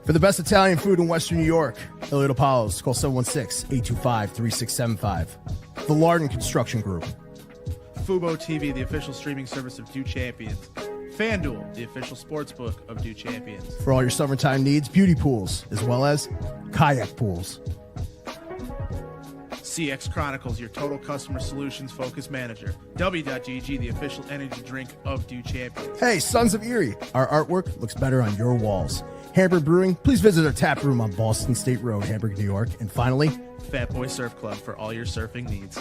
For the best Italian food in Western New York, Elliot Apollo's, call 716-825-3675. The Lardon Construction Group. Fubo TV, the official streaming service of Due Champions. FanDuel, the official sportsbook of Due Champions. For all your summertime needs, beauty pools, as well as kayak pools. CX Chronicles, your total customer solutions focused manager. W.GG, the official energy drink of Due Champions. Hey, Sons of Erie, our artwork looks better on your walls. Hamburg Brewing, please visit our tap room on Boston State Road, Hamburg, New York. And finally, Fat Boy Surf Club for all your surfing needs.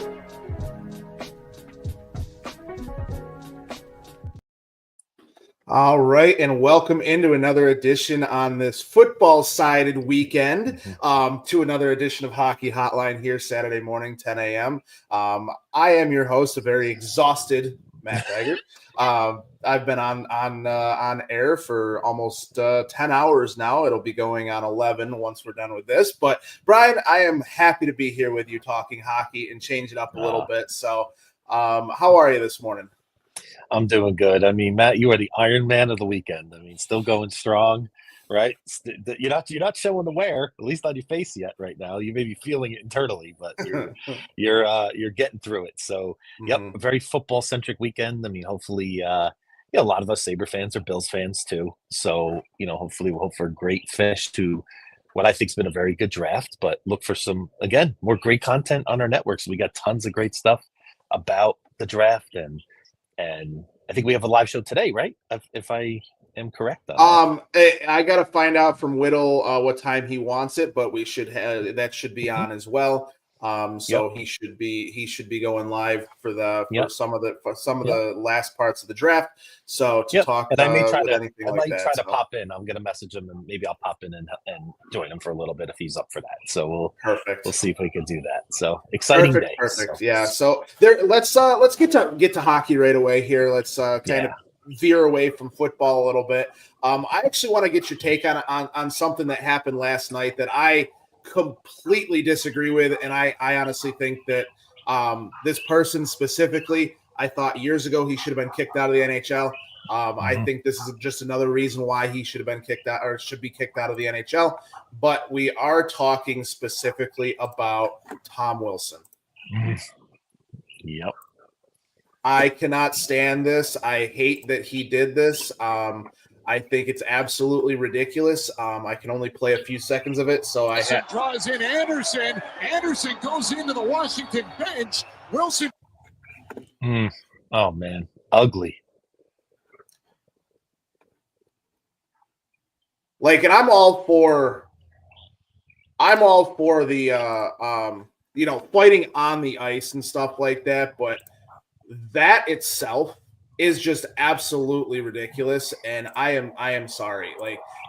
All right, and welcome into another edition on this football-sided weekend to another edition of Hockey Hotline here Saturday morning, 10 a.m. I am your host, a very exhausted Matt Diegert. I've been on air for almost 10 hours now. It'll be going on 11 once we're done with this. But, Brian, I am happy to be here with you talking hockey and change it up a little bit. So how are you this morning? I'm doing good. I mean, Matt, you are the Iron Man of the weekend. I mean, still going strong, right? You're not showing the wear, at least on your face yet right now. You may be feeling it internally, but you're getting through it. So, yep, a very football-centric weekend. I mean, hopefully, a lot of us Sabre fans are Bills fans too. So, hopefully we'll hope for a great finish to what I think has been a very good draft, but look for some, again, more great content on our networks. We got tons of great stuff about the draft and I think we have a live show today, right? If I am correct. I got to find out from Whittle what time he wants it, but we should have that should be on as well. He should be going live for some of the last parts of the draft. So to talk, and I may try to pop in. I'm gonna message him and maybe I'll pop in and join him for a little bit if he's up for that. So we'll see if we can do that. So exciting day. Perfect. So. Yeah. So let's get to hockey right away here. Let's kind of veer away from football a little bit. I actually want to get your take on something that happened last night that I completely disagree with, and I honestly think that this person specifically, I thought years ago he should have been kicked out of the NHL. I think this is just another reason why he should have been kicked out or should be kicked out of the NHL. But we are talking specifically about Tom Wilson. Yep. I cannot stand this. I hate that he did this. I think it's absolutely ridiculous. I can only play a few seconds of it, so draws in Anderson. Anderson goes into the Washington bench. Wilson. Oh man, ugly. And I'm all for the fighting on the ice and stuff like that, but that itself is just absolutely ridiculous, and I am sorry.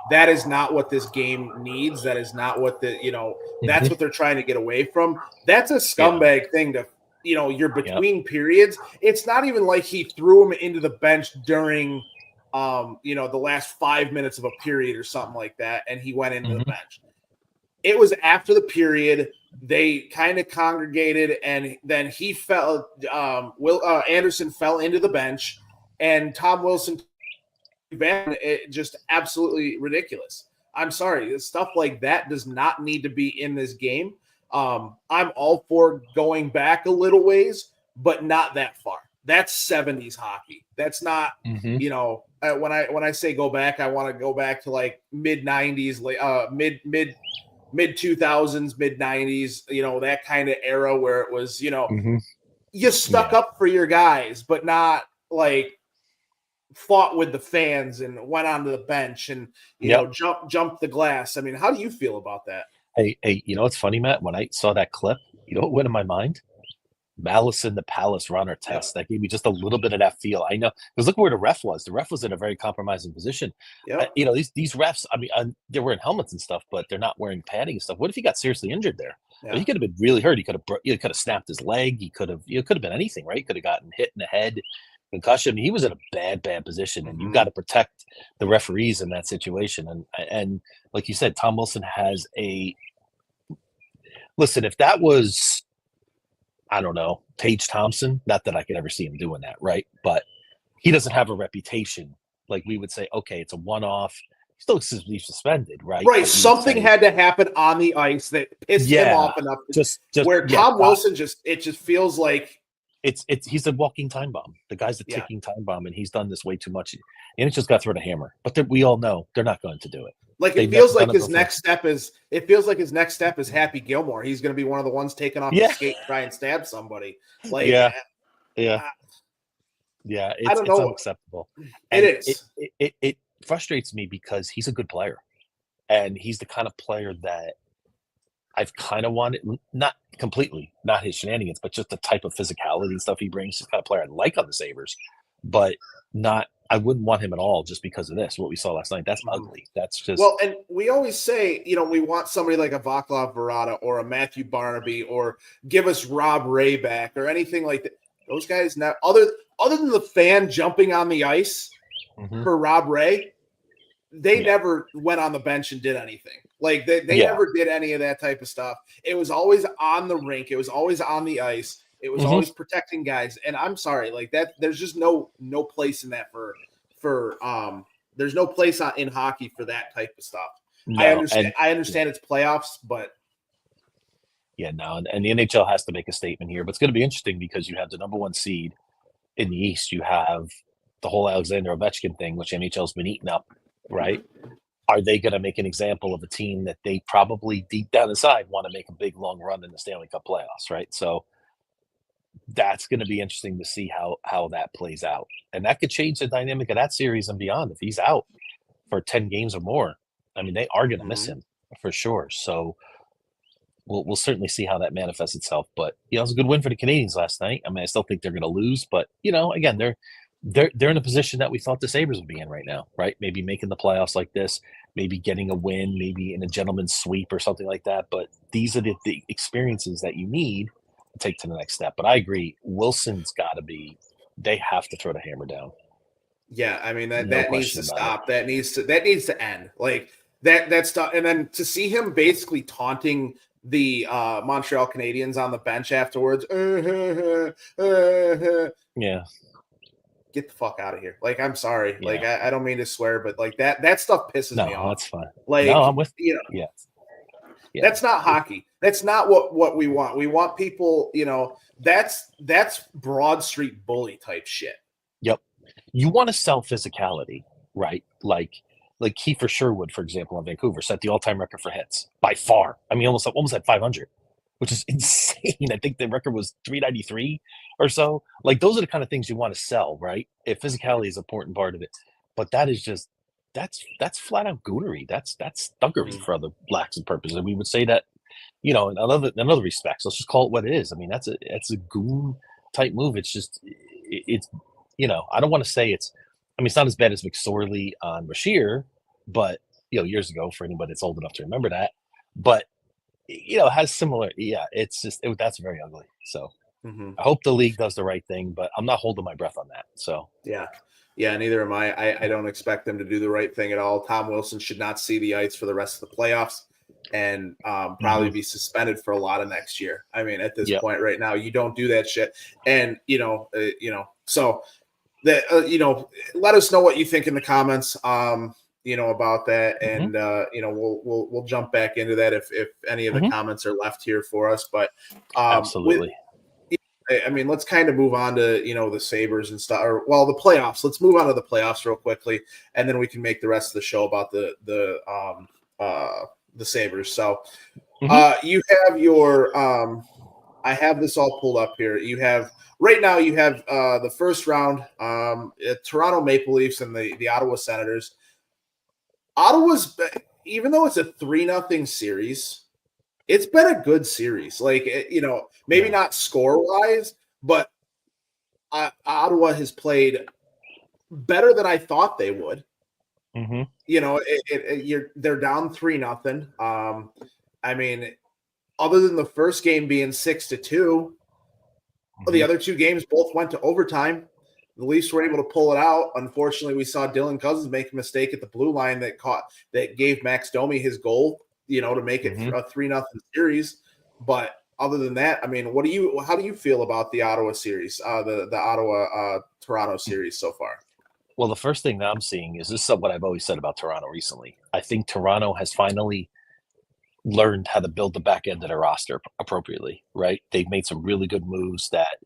That is not what this game needs. That is not what that's what they're trying to get away from. That's a scumbag thing to, you're between periods. It's not even like he threw him into the bench during, the last 5 minutes of a period or something like that, and he went into the bench. It was after the period. They kind of congregated, and then he fell. Anderson fell into the bench, and Tom Wilson. Just absolutely ridiculous. I'm sorry, stuff like that does not need to be in this game. I'm all for going back a little ways, but not that far. That's 70s hockey. That's not. When I say go back, I want to go back to mid 90s, mid 2000s, mid 90s, that kind of era where it was, you stuck up for your guys, but not fought with the fans and went onto the bench and, jumped the glass. I mean, how do you feel about that? Hey, it's funny, Matt, when I saw that clip, what went in my mind? Malice in the Palace runner test. That gave me just a little bit of that feel. I know, because look where the ref was. The ref was in a very compromising position. Yep. These refs, I mean, they're wearing helmets and stuff, but they're not wearing padding and stuff. What if he got seriously injured there? Yeah. He could have been really hurt. He could have snapped his leg. He could have been anything, right? He could have gotten hit in the head, concussion. He was in a bad position, and you got to protect the referees in that situation. And like you said, Tom Wilson has listen, if that was, I don't know, Tage Thompson, not that I could ever see him doing that, right? But he doesn't have a reputation. Like we would say, okay, it's a one-off. still be suspended, right? Right. But Something had to happen on the ice that pissed him off enough. Just where Tom Wilson it just feels like he's a walking time bomb. The guy's a ticking time bomb, and he's done this way too much. And it's just got to throw the hammer. But we all know they're not going to do it. Like it feels like his next step is Happy Gilmore. He's going to be one of the ones taken off the skate, try and stab somebody. Like yeah. I don't know. It's unacceptable. It is. It frustrates me because he's a good player, and he's the kind of player that I've kind of wanted, not completely, not his shenanigans, but just the type of physicality and stuff he brings. He's the kind of player I like on the Sabres, but I wouldn't want him at all just because of this. What we saw last night, that's ugly. That's just and we always say, we want somebody like a Vaclav Barada or a Matthew Barnaby or give us Rob Ray back or anything like that. Those guys now, other than the fan jumping on the ice for Rob Ray, they never went on the bench and did anything. Like they never did any of that type of stuff. It was always on the rink. It was always on the ice. It was always protecting guys. And I'm sorry, like that. There's just no place in that for there's no place in hockey for that type of stuff. No, I understand it's playoffs, but and the NHL has to make a statement here. But it's going to be interesting because you have the number 1 seed in the East. You have the whole Alexander Ovechkin thing, which NHL's been eating up, right? Are they going to make an example of a team that they probably deep down inside want to make a big long run in the Stanley Cup playoffs, right? So that's going to be interesting to see how that plays out. And that could change the dynamic of that series and beyond. If he's out for 10 games or more, I mean, they are going to miss him for sure. So we'll certainly see how that manifests itself. But, it was a good win for the Canadiens last night. I mean, I still think they're going to lose. But, again, they're in a position that we thought the Sabres would be in right now, right? Maybe making the playoffs like this, maybe getting a win, maybe in a gentleman's sweep or something like that. But these are the experiences that you need to take to the next step. But I agree, Wilson's got to be – they have to throw the hammer down. Yeah, I mean, that needs to stop. That needs to end. Like, that stuff. And then to see him basically taunting the Montreal Canadiens on the bench afterwards. Yeah. Get the fuck out of here. Like, I'm sorry. Yeah. Like, I don't mean to swear, but like that stuff pisses me off. No, that's fine. Like, no, I'm with you. Yeah. That's not hockey. That's not what we want. We want people, that's Broad Street bully type shit. Yep. You want to sell physicality, right? Like Kiefer Sherwood, for example, in Vancouver, set the all-time record for hits by far. I mean, almost at 500, which is insane. I think the record was 393 or so. Like, those are the kind of things you want to sell, right? If physicality is an important part of it. But that is just that's flat out goonery. That's thuggery for other blacks and purposes. And we would say that, in other respects. Let's just call it what it is. I mean, that's a goon type move. It's just it's I don't want to say it's. I mean, it's not as bad as McSorley on Bashir, but years ago, for anybody that's old enough to remember that. But it has similar. Yeah, it's just that's very ugly. So I hope the league does the right thing, but I'm not holding my breath on that. So yeah, neither am I. I don't expect them to do the right thing at all. Tom Wilson should not see the ice for the rest of the playoffs, and probably be suspended for a lot of next year. I mean, at this point right now, you don't do that shit, and so. That let us know what you think in the comments about that, and we'll jump back into that if any of the comments are left here for us. But absolutely, I mean, let's kind of move on to the Sabres and stuff, the playoffs. Let's move on to the playoffs real quickly, and then we can make the rest of the show about the Sabres. So you have your I have this all pulled up here. Right now, you have the first round, Toronto Maple Leafs and the Ottawa Senators. Ottawa's, even though it's a 3-0 series, it's been a good series. Like, maybe not score-wise, but Ottawa has played better than I thought they would. They're down 3-0. I mean, other than the first game being 6-2, the other two games both went to overtime. The Leafs were able to pull it out. Unfortunately, we saw Dylan Cousins make a mistake at the blue line that gave Max Domi his goal, to make it a 3-0 series. But other than that, I mean, how do you feel about the Ottawa series, the Ottawa Toronto series so far? Well, the first thing that I'm seeing is this is what I've always said about Toronto recently. I think Toronto has finally learned how to build the back end of their roster appropriately, right? They've made some really good moves that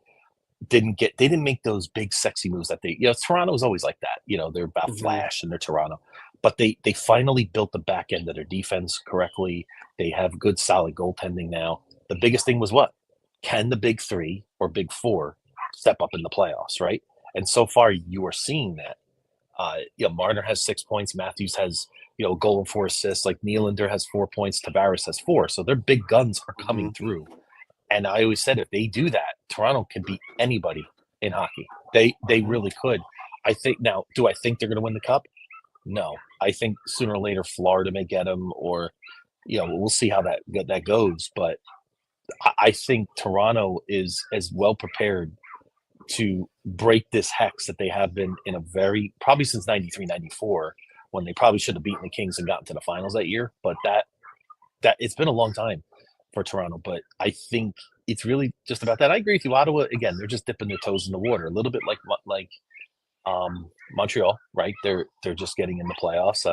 they didn't make those big sexy moves that Toronto is always like that. They're about flash and they're Toronto. But they finally built the back end of their defense correctly. They have good solid goaltending now. The biggest thing was what? Can the big three or big four step up in the playoffs, right? And so far you are seeing that. Marner has 6 points. Matthews has, a goal and 4 assists. Like Nylander has 4 points. Tavares has 4. So their big guns are coming through. And I always said if they do that, Toronto can beat anybody in hockey. They really could. I think now, do I think they're going to win the cup? No. I think sooner or later Florida may get them, or we'll see how that goes. But I think Toronto is as well prepared to break this hex that they have been in probably since 93, 94, when they probably should have beaten the Kings and gotten to the finals that year. But that it's been a long time for Toronto, but I think it's really just about that. I agree with you. Ottawa, again, they're just dipping their toes in the water, a little bit like Montreal, right? They're just getting in the playoffs.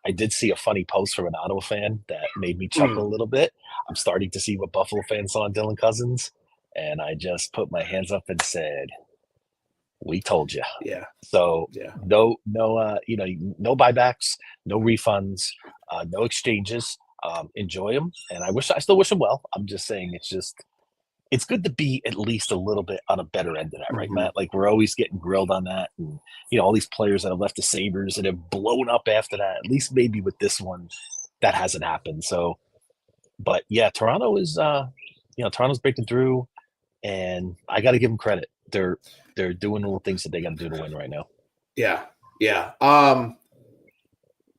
I did see a funny post from an Ottawa fan that made me chuckle a little bit. I'm starting to see what Buffalo fans saw in Dylan Cousins, and I just put my hands up and said, "We told you." Yeah. So no buybacks, no refunds, no exchanges. Enjoy them, and I still wish them well. I'm just saying it's good to be at least a little bit on a better end of that, right, Matt? Like we're always getting grilled on that, and all these players that have left the Sabres and have blown up after that. At least maybe with this one, that hasn't happened. So, but yeah, Toronto is Toronto's breaking through, and I got to give them credit. They're doing all the things that they got to do to win right now. Yeah.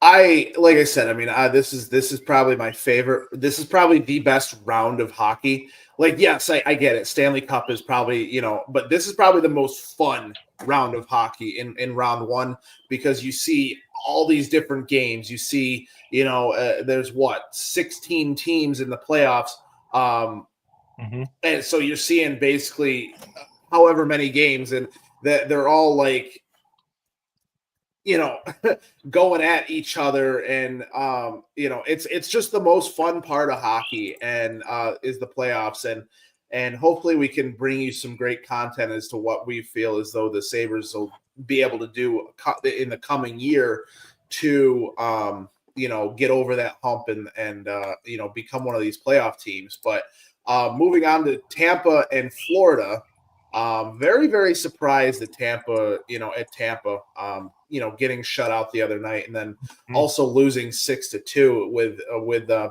Like I said, I mean, this is probably my favorite. This is probably the best round of hockey. Like, yes, I get it. Stanley Cup is probably, but this is probably the most fun round of hockey in round one, because you see all these different games. You see, there's 16 teams in the playoffs. And so you're seeing basically however many games, and that they're all like, going at each other, and it's just the most fun part of hockey, and is the playoffs, and hopefully we can bring you some great content as to what we feel as though the Sabres will be able to do in the coming year to get over that hump and become one of these playoff teams. But moving on to Tampa and Florida. Very, very surprised that Tampa, getting shut out the other night, and then also losing 6-2 with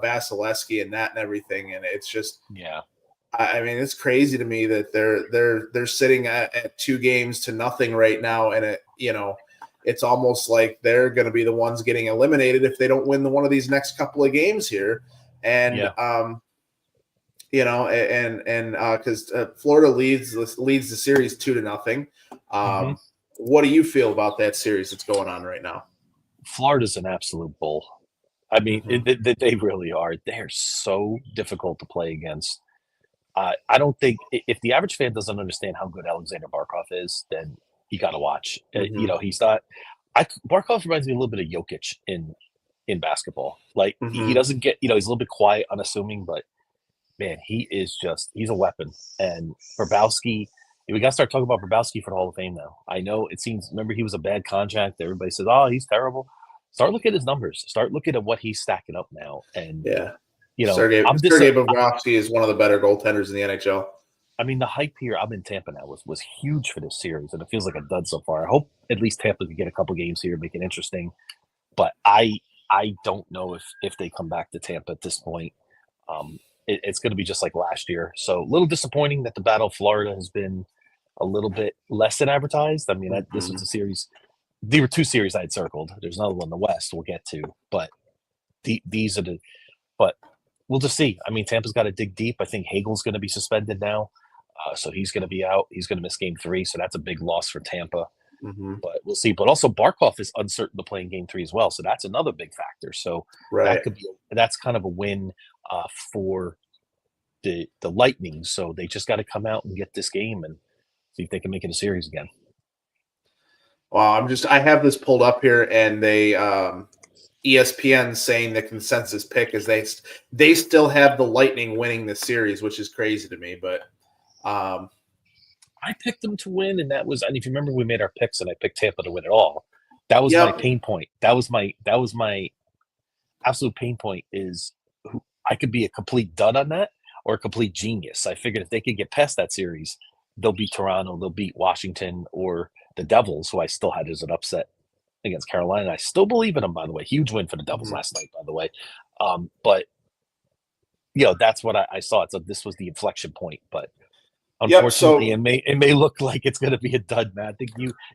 Vasilevsky and that and everything. And it's just, I mean, it's crazy to me that they're sitting at 2 games to nothing right now. And it's almost like they're going to be the ones getting eliminated if they don't win one of these next couple of games here. And, because Florida leads the series 2-0. What do you feel about that series that's going on right now? Florida's an absolute bull. I mean, they really are. They're so difficult to play against. I don't think if the average fan doesn't understand how good Alexander Barkov is, then you got to watch. He's not. Barkov reminds me a little bit of Jokic in basketball. Like he doesn't get. He's a little bit quiet, unassuming, but man, he's a weapon. And Bobrovsky, we got to start talking about Bobrovsky for the Hall of Fame now. I know it seems, remember he was a bad contract. Everybody says, oh, he's terrible. Start looking at his numbers. Start looking at what he's stacking up now. And, Sergei Bobrovsky is one of the better goaltenders in the NHL. I mean, the hype here, I'm in Tampa now, was huge for this series, and it feels like a dud so far. I hope at least Tampa can get a couple games here, make it interesting. But I don't know if they come back to Tampa at this point. It's going to be just like last year. So a little disappointing that the Battle of Florida has been a little bit less than advertised. I mean, this was a series. There were 2 series I had circled. There's another one in the West we'll get to. But these are but we'll just see. I mean, Tampa's got to dig deep. I think Hagel's going to be suspended now. So he's going to be out. He's going to miss game 3. So that's a big loss for Tampa. But we'll see. But also Barkov is uncertain to play in game 3 as well. So that's another big factor. So that's kind of a win for the Lightning. So they just got to come out and get this game and see if they can make it a series again. Well, I have this pulled up here, and they ESPN saying the consensus pick is they still have the Lightning winning this series, which is crazy to me. But I picked them to win, and if you remember, we made our picks, and I picked Tampa to win it all. That was my pain point. That was my absolute pain point. Is I could be a complete dud on that or a complete genius. I figured if they could get past that series, they'll beat Toronto, they'll beat Washington or the Devils, who I still had as an upset against Carolina. I still believe in them, by the way. Huge win for the Devils last night, by the way. But that's what I saw. So this was the inflection point. But unfortunately, it may look like it's going to be a dud, Matt.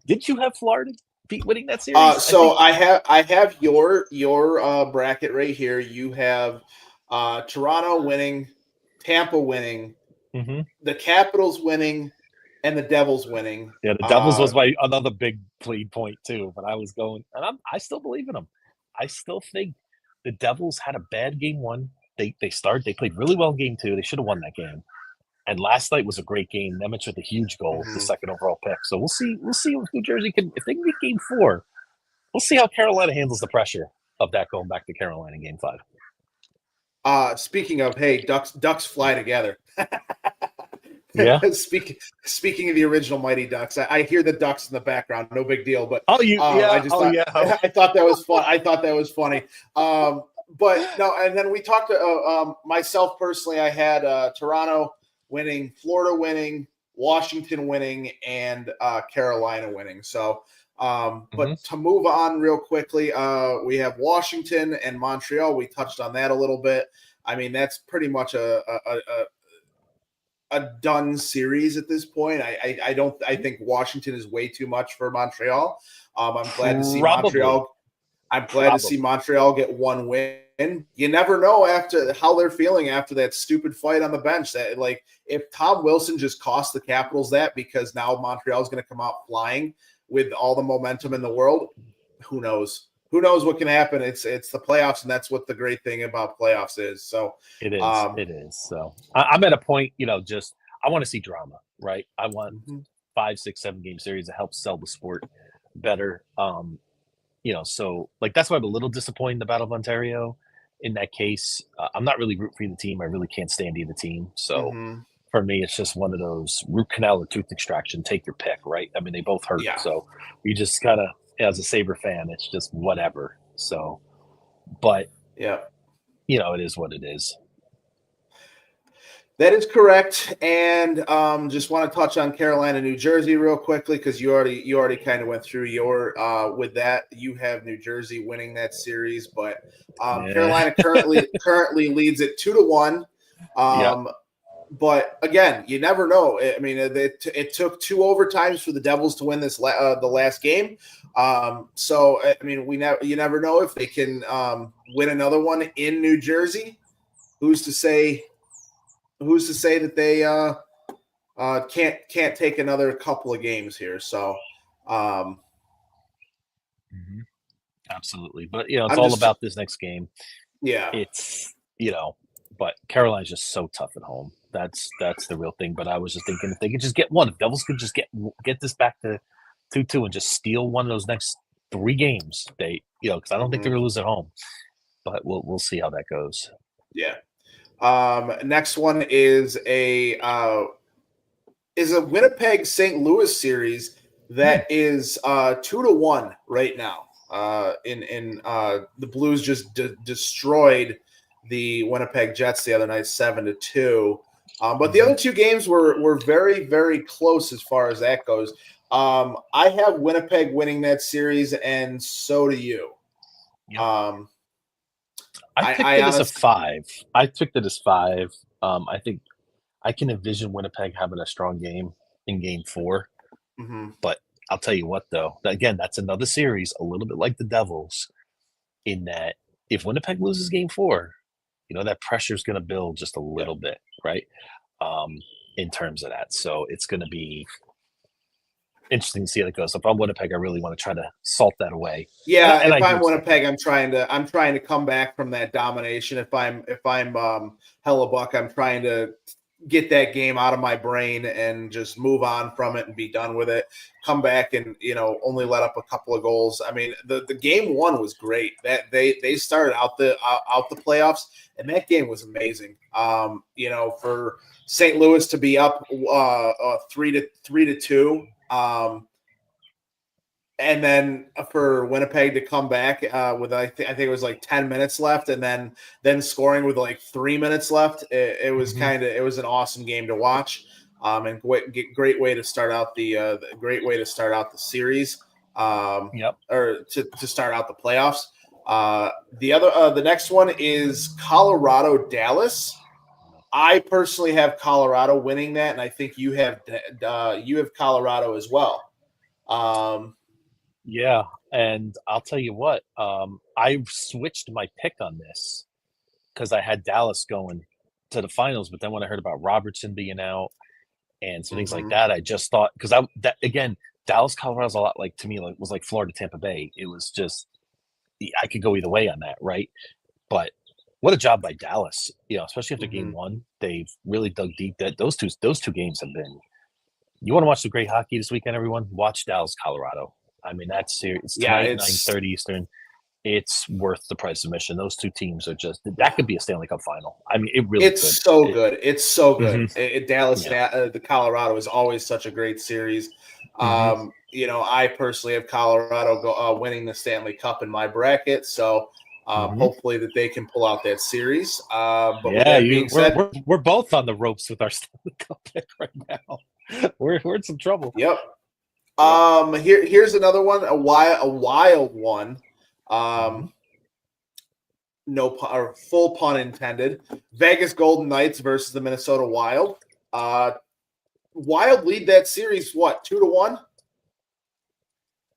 Did you have Florida winning that series? I have your bracket right here. You have Toronto winning, Tampa winning, the Capitals winning, and the Devils winning. Yeah, the Devils was my another big plead point too. But I was going, and I still believe in them. I still think the Devils had a bad game one. They played really well in game two. They should have won that game. And last night was a great game. Nemec with a huge goal, the second overall pick. So we'll see if New Jersey if they can get game 4. We'll see how Carolina handles the pressure of that going back to Carolina in game 5. Speaking of, hey, ducks fly together. Yeah. Speaking of the original Mighty Ducks, I hear the ducks in the background. No big deal, but I thought that was fun. I thought that was funny. But no, and then we talked to myself personally. I had Toronto winning, Florida winning, Washington winning, and Carolina winning. So, but to move on real quickly, we have Washington and Montreal. We touched on that a little bit. I mean, that's pretty much a done series at this point. I think Washington is way too much for Montreal. I'm glad to see Montreal. I'm glad to see Montreal get one win. You never know after how they're feeling after that stupid fight on the bench. That like if Tom Wilson just cost the Capitals that because now Montreal is going to come out flying with all the momentum in the world, who knows? Who knows what can happen? It's the playoffs, and that's what the great thing about playoffs is. So it is. It is. So I'm at a point, just I want to see drama, right? I want 5, 6, 7 game series to help sell the sport better. So like that's why I'm a little disappointed in the Battle of Ontario. In that case, I'm not really rooting for either team. I really can't stand either team. So for me, it's just one of those root canal or tooth extraction. Take your pick, right? I mean, they both hurt. Yeah. So we just gotta, as a Sabre fan, it's just whatever. So, but yeah, it is what it is. That is correct, and just want to touch on Carolina, New Jersey, real quickly because you already kind of went through your with that. You have New Jersey winning that series, but Carolina currently leads it 2-1. But again, you never know. I mean, it took 2 overtimes for the Devils to win this the last game. So I mean, you never know if they can win another one in New Jersey. Who's to say that they can't take another couple of games here? So, absolutely. But it's all about this next game. Yeah, it's but Carolina's just so tough at home. That's the real thing. But I was just thinking if they could just get one, if Devils could just get this back to 2-2 and just steal one of those next 3 games, they because I don't think they're gonna lose at home. But we'll see how that goes. Yeah. Next one is a Winnipeg St. Louis series that is 2-1 right now. The Blues just destroyed the Winnipeg Jets the other night, 7-2. But the other 2 games were very, very close as far as that goes. I have Winnipeg winning that series, and so do you. Yep. I picked it as a 5. I picked it as 5. I think I can envision Winnipeg having a strong game in game 4. But I'll tell you what, though. Again, that's another series, a little bit like the Devils, in that if Winnipeg loses game 4, that pressure is going to build just a little bit, right? In terms of that. So it's going to be interesting to see how it goes. If I'm Winnipeg, I really want to try to salt that away. Yeah, and if I'm Winnipeg, I'm trying to come back from that domination. If I'm Hellebuck, I'm trying to get that game out of my brain and just move on from it and be done with it. Come back and, only let up a couple of goals. I mean, the game one was great. That they started out the playoffs, and that game was amazing. For St. Louis to be up 3-2. And then for Winnipeg to come back with I think it was like 10 minutes left, and then scoring with like 3 minutes left. It was it was an awesome game to watch, and great way to start out the series, or to start out the playoffs. The next one is Colorado Dallas. I personally have Colorado winning that, and I think you have Colorado as well. Yeah, and I'll tell you what, I switched my pick on this because I had Dallas going to the finals, but then when I heard about Robertson being out and some things like that, I just thought Dallas Colorado's a lot like, to me, was like Florida Tampa Bay. It was just, I could go either way on that, right? But what a job by Dallas, especially after game one. They've really dug deep. Those two games have been. You want to watch the great hockey this weekend, everyone? Watch Dallas Colorado. I mean, that's serious. It's tonight, 9:30 Eastern. It's worth the price of admission. Those two teams are that could be a Stanley Cup final. I mean, it really. It's so good. It's so good. Dallas, the Colorado is always such a great series. I personally have Colorado winning the Stanley Cup in my bracket, so hopefully that they can pull out that series. But with that being said, we're both on the ropes with our Stanley Cup pick right now. We're in some trouble. Yep. Here's another one, a wild one. No full pun intended. Vegas Golden Knights versus the Minnesota Wild. Wild lead that series 2-1?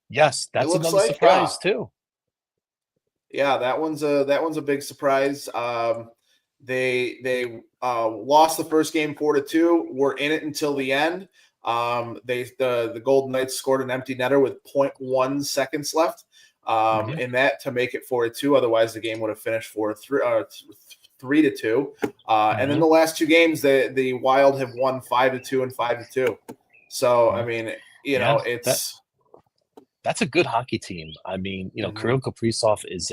Yes, that's another surprise too. Yeah, that one's a big surprise. They lost the first game 4-2. Were in it until the end. The Golden Knights scored an empty netter with 0.1 seconds left in that to make it 4-2. Otherwise, the game would have finished 3-2. And then the last two games, the Wild have won 5-2 and 5-2. So I mean, that's a good hockey team. I mean, Kirill Kaprizov is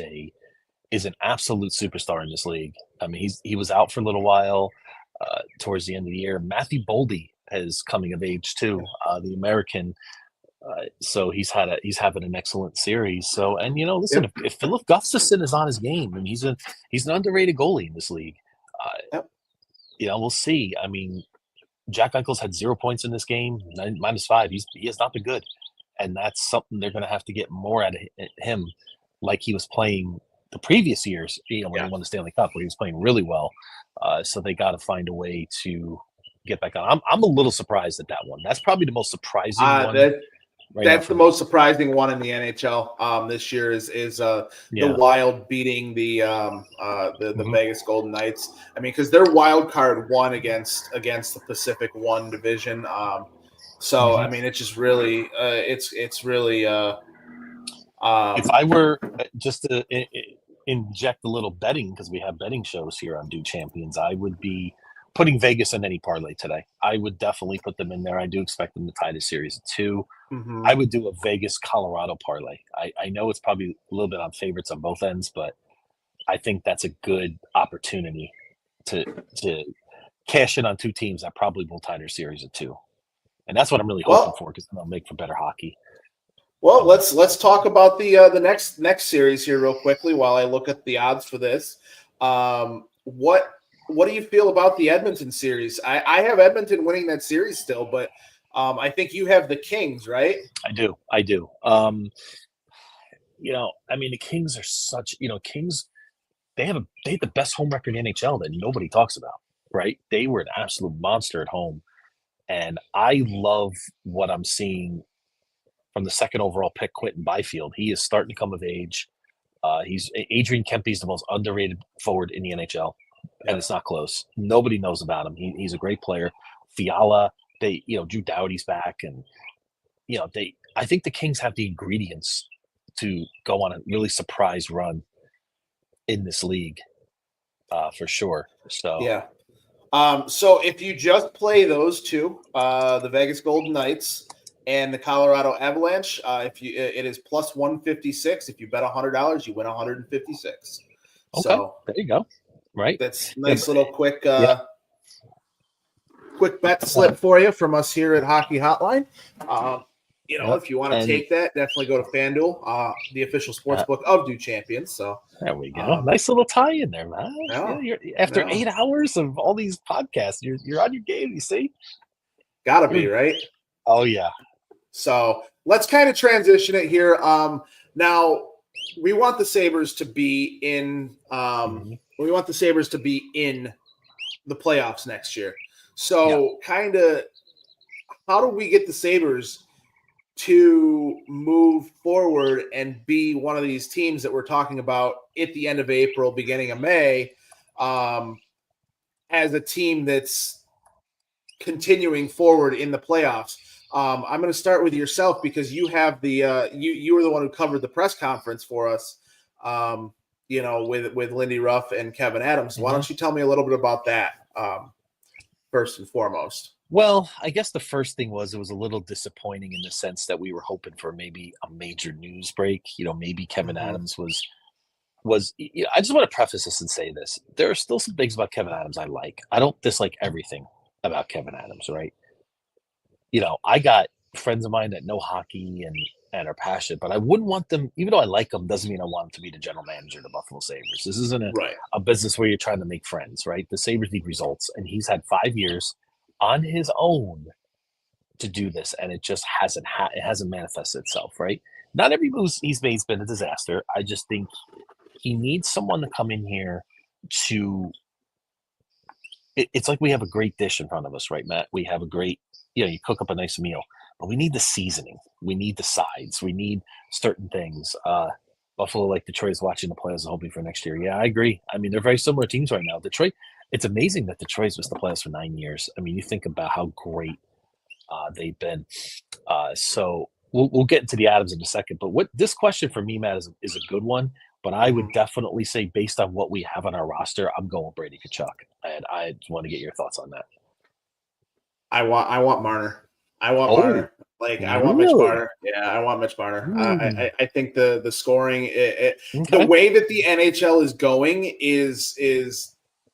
an absolute superstar in this league. I mean, he was out for a little while towards the end of the year. Matthew Boldy is coming of age too, the American. So he's having an excellent series. So, and listen, if Philip Gustafsson is on his game, and he's an underrated goalie in this league. We'll see. I mean, Jack Eichels had 0 points in this game, -5. He has not been good, and that's something they're going to have to get more out of him, like he was playing the previous years. When he won the Stanley Cup, where he was playing really well. So they got to find a way to get back on. I'm a little surprised at that one. That's probably the most surprising one. That's the most surprising one in the NHL this year is the Wild beating the Vegas Golden Knights. I mean, because their wild card won against the Pacific 1 division. So I mean, it's just really it's really. If I were just to inject a little betting, because we have betting shows here on Do Champions, I would be putting Vegas in any parlay today. I would definitely put them in there. I do expect them to tie the series at 2. I would do a Vegas Colorado parlay. I know it's probably a little bit on favorites on both ends, but I think that's a good opportunity to cash in on two teams that probably will tie their series at 2. And that's what I'm really hoping for, because they'll make for better hockey. Well, let's talk about the next series here real quickly while I look at the odds for this. What do you feel about the Edmonton series? I have Edmonton winning that series still, but I think you have the Kings, right? I do. I mean, the Kings are such, Kings, they had the best home record in the NHL that nobody talks about, right? They were an absolute monster at home. And I love what I'm seeing from the second overall pick, Quentin Byfield. He is starting to come of age. Adrian Kempe's the most underrated forward in the NHL, and it's not close. Nobody knows about him. He's a great player. Fiala, Drew Doughty's back, and I think the Kings have the ingredients to go on a really surprise run in this league, for sure. So yeah. So if you just play those two, the Vegas Golden Knights and the Colorado Avalanche, it is plus 156. If you bet $100, you win 156. Okay, So there you go. Right. That's nice Yeah, little quick bet slip for you from us here at Hockey Hotline. If you want to take that, definitely go to FanDuel, the official sports book of Due Champions. So there we go. Nice little tie in there, man. After 8 hours of all these podcasts, you're on your game. You see, gotta be right. Oh yeah. So let's kind of transition it here. Now we want the Sabres to be in. We want the Sabres to be in the playoffs next year. So kind of, how do we get the Sabres to move forward and be one of these teams that we're talking about at the end of April, beginning of May, as a team that's continuing forward in the playoffs? I'm going to start with yourself because you have the you were the one who covered the press conference for us, with Lindy Ruff and Kevin Adams. Why don't you tell me a little bit about that first and foremost? Well, I guess the first thing was it was a little disappointing in the sense that we were hoping for maybe a major news break. Maybe Kevin Adams was. I just want to preface this and say this: there are still some things about Kevin Adams I like. I don't dislike everything about Kevin Adams, right? I got friends of mine that know hockey and are passionate, but I wouldn't want them, even though I like them, doesn't mean I want them to be the general manager of the Buffalo Sabres. This isn't a business where you're trying to make friends, right? The Sabres need results, and he's had 5 years on his own to do this, and it just hasn't manifested itself, right? Not every move he's made has been a disaster. I just think he needs someone to come in here to it's like we have a great dish in front of us, right, Matt? We have a great, you cook up a nice meal, but we need the seasoning. We need the sides. We need certain things. Buffalo, like Detroit, is watching the playoffs and hoping for next year. Yeah, I agree. I mean, they're very similar teams right now. Detroit, it's amazing that Detroit's missed the playoffs for 9 years. I mean, you think about how great they've been. So we'll get into the Adams in a second. But what this question for me, Matt, is a good one. But I would definitely say, based on what we have on our roster, I'm going Brady Tkachuk. And I just want to get your thoughts on that. I want Marner. I want Marner. I want Mitch Marner. Yeah, I want Mitch Marner. I think the scoring, the way that the NHL is going is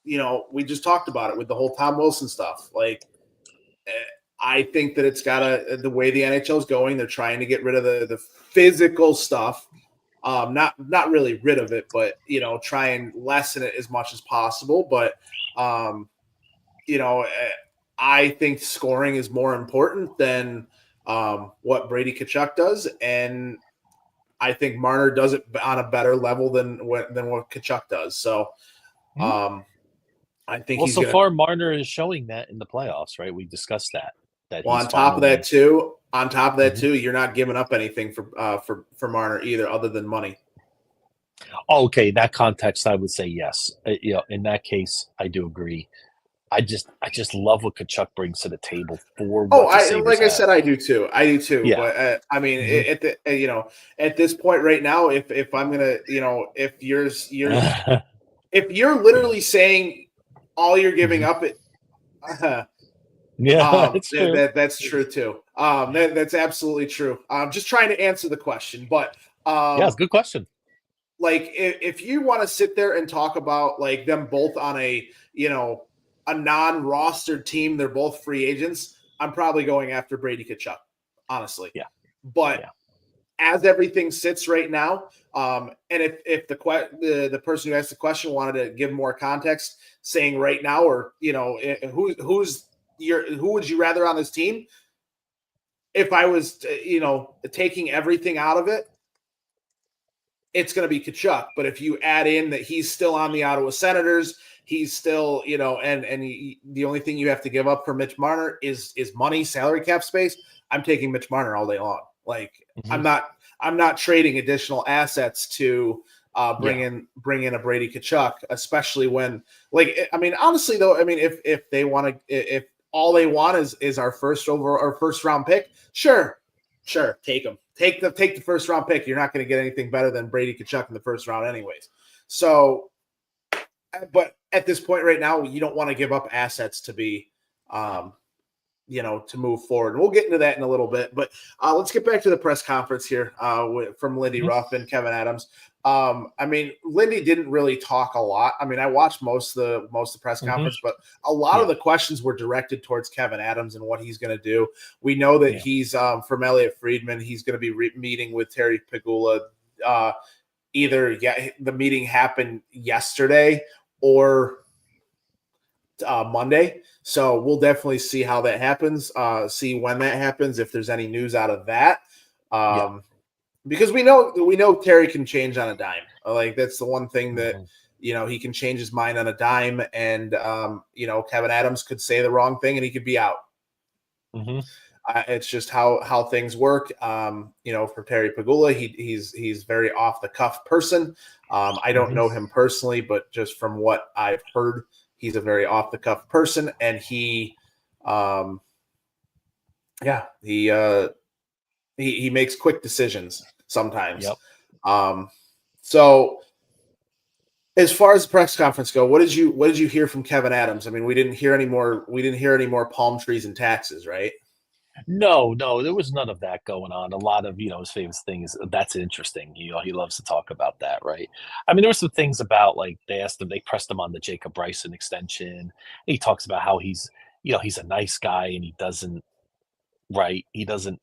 we just talked about it with the whole Tom Wilson stuff. I think that it's got the way the NHL is going. They're trying to get rid of the physical stuff. Not really rid of it, but try and lessen it as much as possible. But I think scoring is more important than what Brady Tkachuk does, and I think Marner does it on a better level than what Tkachuk does. So, I think so far Marner is showing that in the playoffs, right? We discussed that. Well, on top of that too, you're not giving up anything for Marner either, other than money. Okay, that context, I would say yes. In that case, I do agree. I just love what Tkachuk brings to the table for. I said, I do too. Yeah. But I mean, at this point right now, if I'm gonna, if you're if you're literally saying all you're giving up, that's true too. That's absolutely true. I'm just trying to answer the question, but it's a good question. If you want to sit there and talk about them both on a non-rostered team, they're both free agents, I'm probably going after Brady Tkachuk, honestly. Yeah. But as everything sits right now, and if the person who asked the question wanted to give more context, saying right now, or who would you rather on this team? If I was taking everything out of it, it's going to be Tkachuk. But if you add in that he's still on the Ottawa Senators, he's still, the only thing you have to give up for Mitch Marner is money, salary cap space. I'm taking Mitch Marner all day long. I'm not trading additional assets to bring in a Brady Tkachuk, especially when, honestly though, if they want to, if all they want is our first round pick, sure, take them. Take the first round pick. You're not going to get anything better than Brady Tkachuk in the first round anyways. So but at this point right now, you don't want to give up assets to be, to move forward. And we'll get into that in a little bit, but let's get back to the press conference here from Lindy Ruff and Kevin Adams. Lindy didn't really talk a lot. I mean, I watched most of the press conference, but a lot of the questions were directed towards Kevin Adams and what he's going to do. We know that he's from Elliot Friedman. He's going to be meeting with Terry Pegula. The meeting happened yesterday or Monday. So we'll definitely see how that happens, see when that happens, if there's any news out of that. Because we know Terry can change on a dime. Like, that's the one thing that, he can change his mind on a dime, and, Kevin Adams could say the wrong thing and he could be out. It's just how things work. For Terry Pegula, he's very off the cuff person. I don't know him personally, but just from what I've heard, he's a very off the cuff person, and he makes quick decisions sometimes. So as far as the press conference go, what did you hear from Kevin Adams? I mean, we didn't hear any more palm trees and taxes, right? No, there was none of that going on. A lot of, his famous things. That's interesting. He loves to talk about that, right? I mean, there were some things about, like, they pressed him on the Jacob Bryson extension. He talks about how he's a nice guy and he doesn't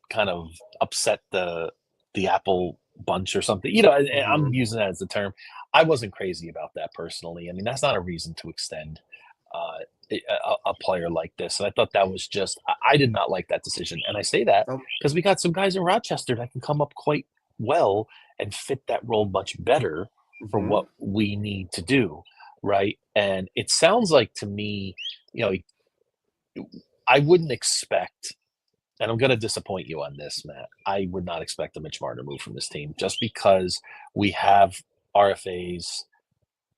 kind of upset the Apple bunch or something. I'm using that as a term. I wasn't crazy about that personally. I mean, that's not a reason to extend a player like this. And I thought that was I did not like that decision. And I say that because we got some guys in Rochester that can come up quite well and fit that role much better for what we need to do. Right. And it sounds like to me, I wouldn't expect, and I'm going to disappoint you on this, Matt, I would not expect a Mitch Marner move from this team just because we have RFAs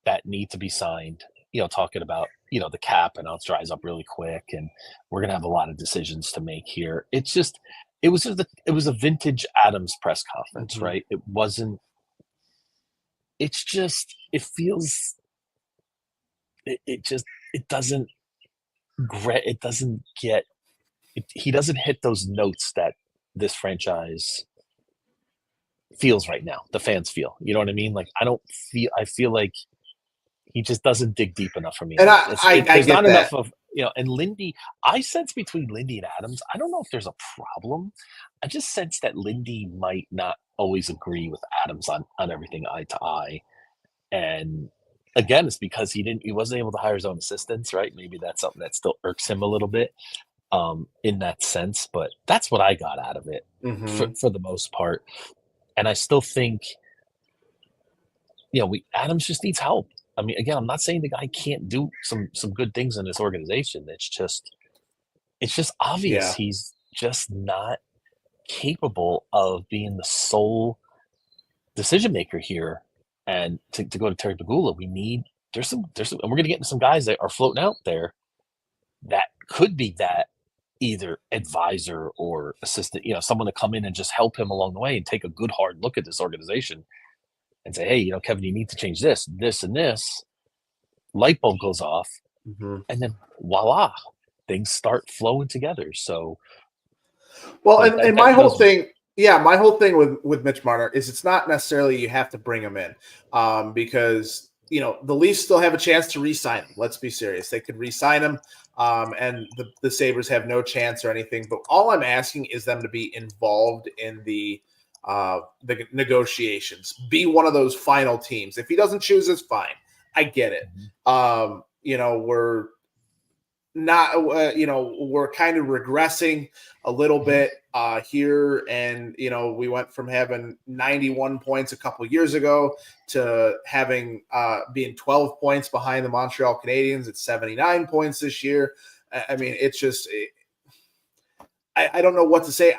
that need to be signed, talking about, the cap, and it dries up really quick, and we're going to have a lot of decisions to make here. It was a vintage Adams press conference, right? It wasn't, it feels, it doesn't get, he doesn't hit those notes that this franchise feels right now. The fans feel, you know what I mean? Like, I feel like he just doesn't dig deep enough for me. And I get not that. enough of, and Lindy, I sense between Lindy and Adams, I don't know if there's a problem. I just sense that Lindy might not always agree with Adams on everything eye to eye. And again, it's because he wasn't able to hire his own assistants, right? Maybe that's something that still irks him a little bit in that sense, but that's what I got out of it for the most part. And I still think, Adams just needs help. I mean, again, I'm not saying the guy can't do some good things in this organization. It's just obvious he's just not capable of being the sole decision maker here. And to go to Terry Pegula, there's some, and we're going to get into some guys that are floating out there that could be that either advisor or assistant, someone to come in and just help him along the way and take a good hard look at this organization and say, hey, Kevin, you need to change this, and this. Light bulb goes off, and then voila, things start flowing together. So, well, and my whole thing with Mitch Marner is it's not necessarily you have to bring him in, because the Leafs still have a chance to re-sign him. Let's be serious; they could re-sign him, and the Sabres have no chance or anything. But all I'm asking is them to be involved in the negotiations, be one of those final teams. If he doesn't choose, it's fine. I get it. We're not, we're kind of regressing a little bit here. And, we went from having 91 points a couple years ago to having being 12 points behind the Montreal Canadiens at 79 points this year. I mean, it's just, I don't know what to say.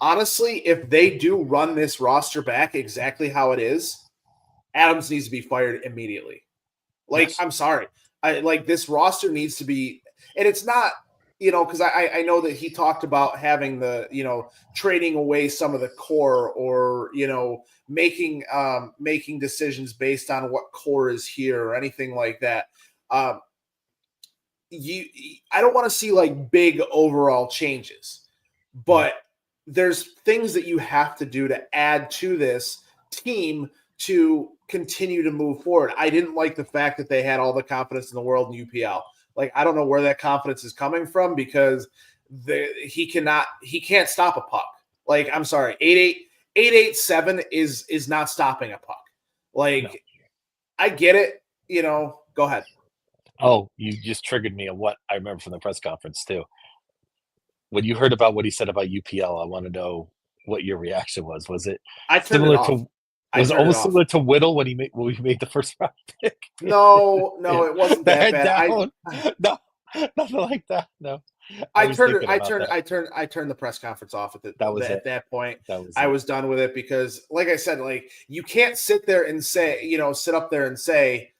Honestly, if they do run this roster back exactly how it is, Adams needs to be fired immediately. Like, yes. I'm sorry. This roster needs to be, and it's not because I know that he talked about having the, trading away some of the core, or, making decisions based on what core is here or anything like that. I don't want to see like big overall changes, but there's things that you have to do to add to this team to continue to move forward. I didn't like the fact that they had all the confidence in the world in UPL. Like, I don't know where that confidence is coming from, because he can't stop a puck. Like, I'm sorry, 887 is not stopping a puck. Like, no. I get it. Go ahead. Oh, you just triggered me on what I remember from the press conference too. When you heard about what he said about UPL, I want to know what your reaction was. Was it similar to? Was it almost similar to Whittle when he made the first round pick? No, it wasn't that bad. No, nothing like that. No. I turned the press conference off at that point. I was done with it, because, like I said, like, you can't sit there and say, sit up there and say,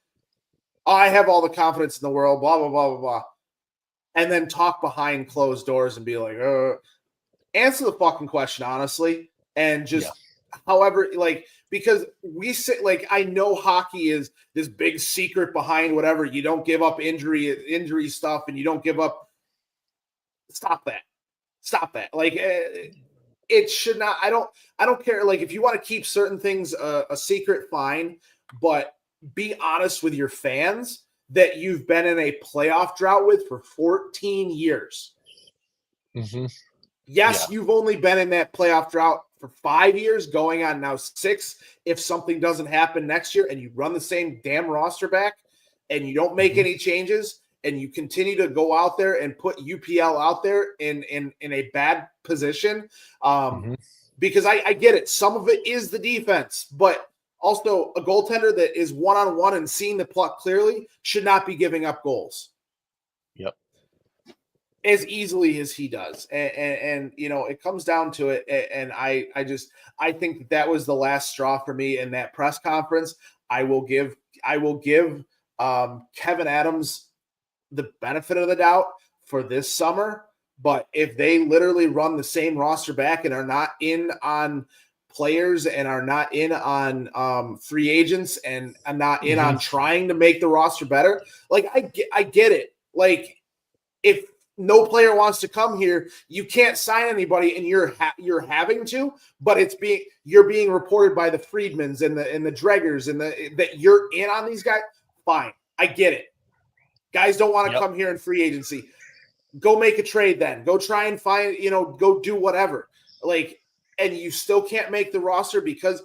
oh, I have all the confidence in the world, blah, blah, blah, blah, blah, and then talk behind closed doors and be like, answer the fucking question honestly, and just however, like, because we say, like, I know hockey is this big secret behind whatever. You don't give up injury stuff, and you don't give up. Stop that. Like, it should not. I don't care. Like, if you want to keep certain things a secret, fine, but be honest with your fans that you've been in a playoff drought with for 14 years. Mm-hmm. Yes, you've only been in that playoff drought for 5 years, going on now 6. If something doesn't happen next year and you run the same damn roster back and you don't make any changes and you continue to go out there and put UPL out there in a bad position, because I get it. Some of it is the defense, but also a goaltender that is one-on-one and seeing the puck clearly should not be giving up goals. Yep. As easily as he does. And it comes down to it. And I think that was the last straw for me in that press conference. I will give Kevin Adams the benefit of the doubt for this summer. But if they literally run the same roster back and are not in on players and are not in on free agents and are not in on trying to make the roster better, like, I get it. Like, if no player wants to come here, you can't sign anybody, and you're having to, but you're being reported by the Friedmans and the Dreggers and that you're in on these guys. Fine, I get it. Guys don't want to come here in free agency. Go make a trade then. Go try and find, go do whatever. Like, and you still can't make the roster because,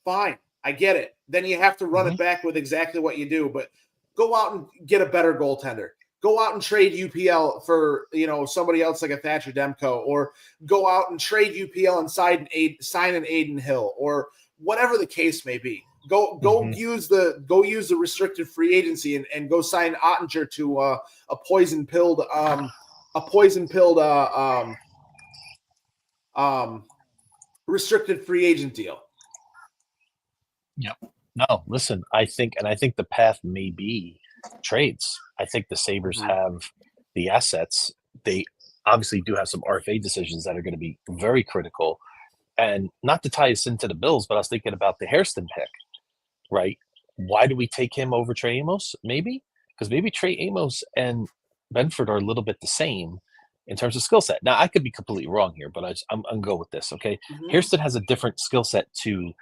fine, I get it. Then you have to run it back with exactly what you do. But go out and get a better goaltender. Go out and trade UPL for, somebody else like a Thatcher Demko, or go out and trade UPL and sign an Aiden Hill, or whatever the case may be. Go use the restricted free agency and go sign Ottinger to a poison pilled restricted free agent deal. Yep. No, listen, I think the path may be trades. I think the Sabres have the assets. They obviously do have some RFA decisions that are going to be very critical. And not to tie us into the Bills, but I was thinking about the Hairston pick, right? Why do we take him over Trey Amos? Maybe because maybe Trey Amos and Benford are a little bit the same in terms of skill set. Now, I could be completely wrong here, but I'm going to go with this, okay? Hairston has a different skill set to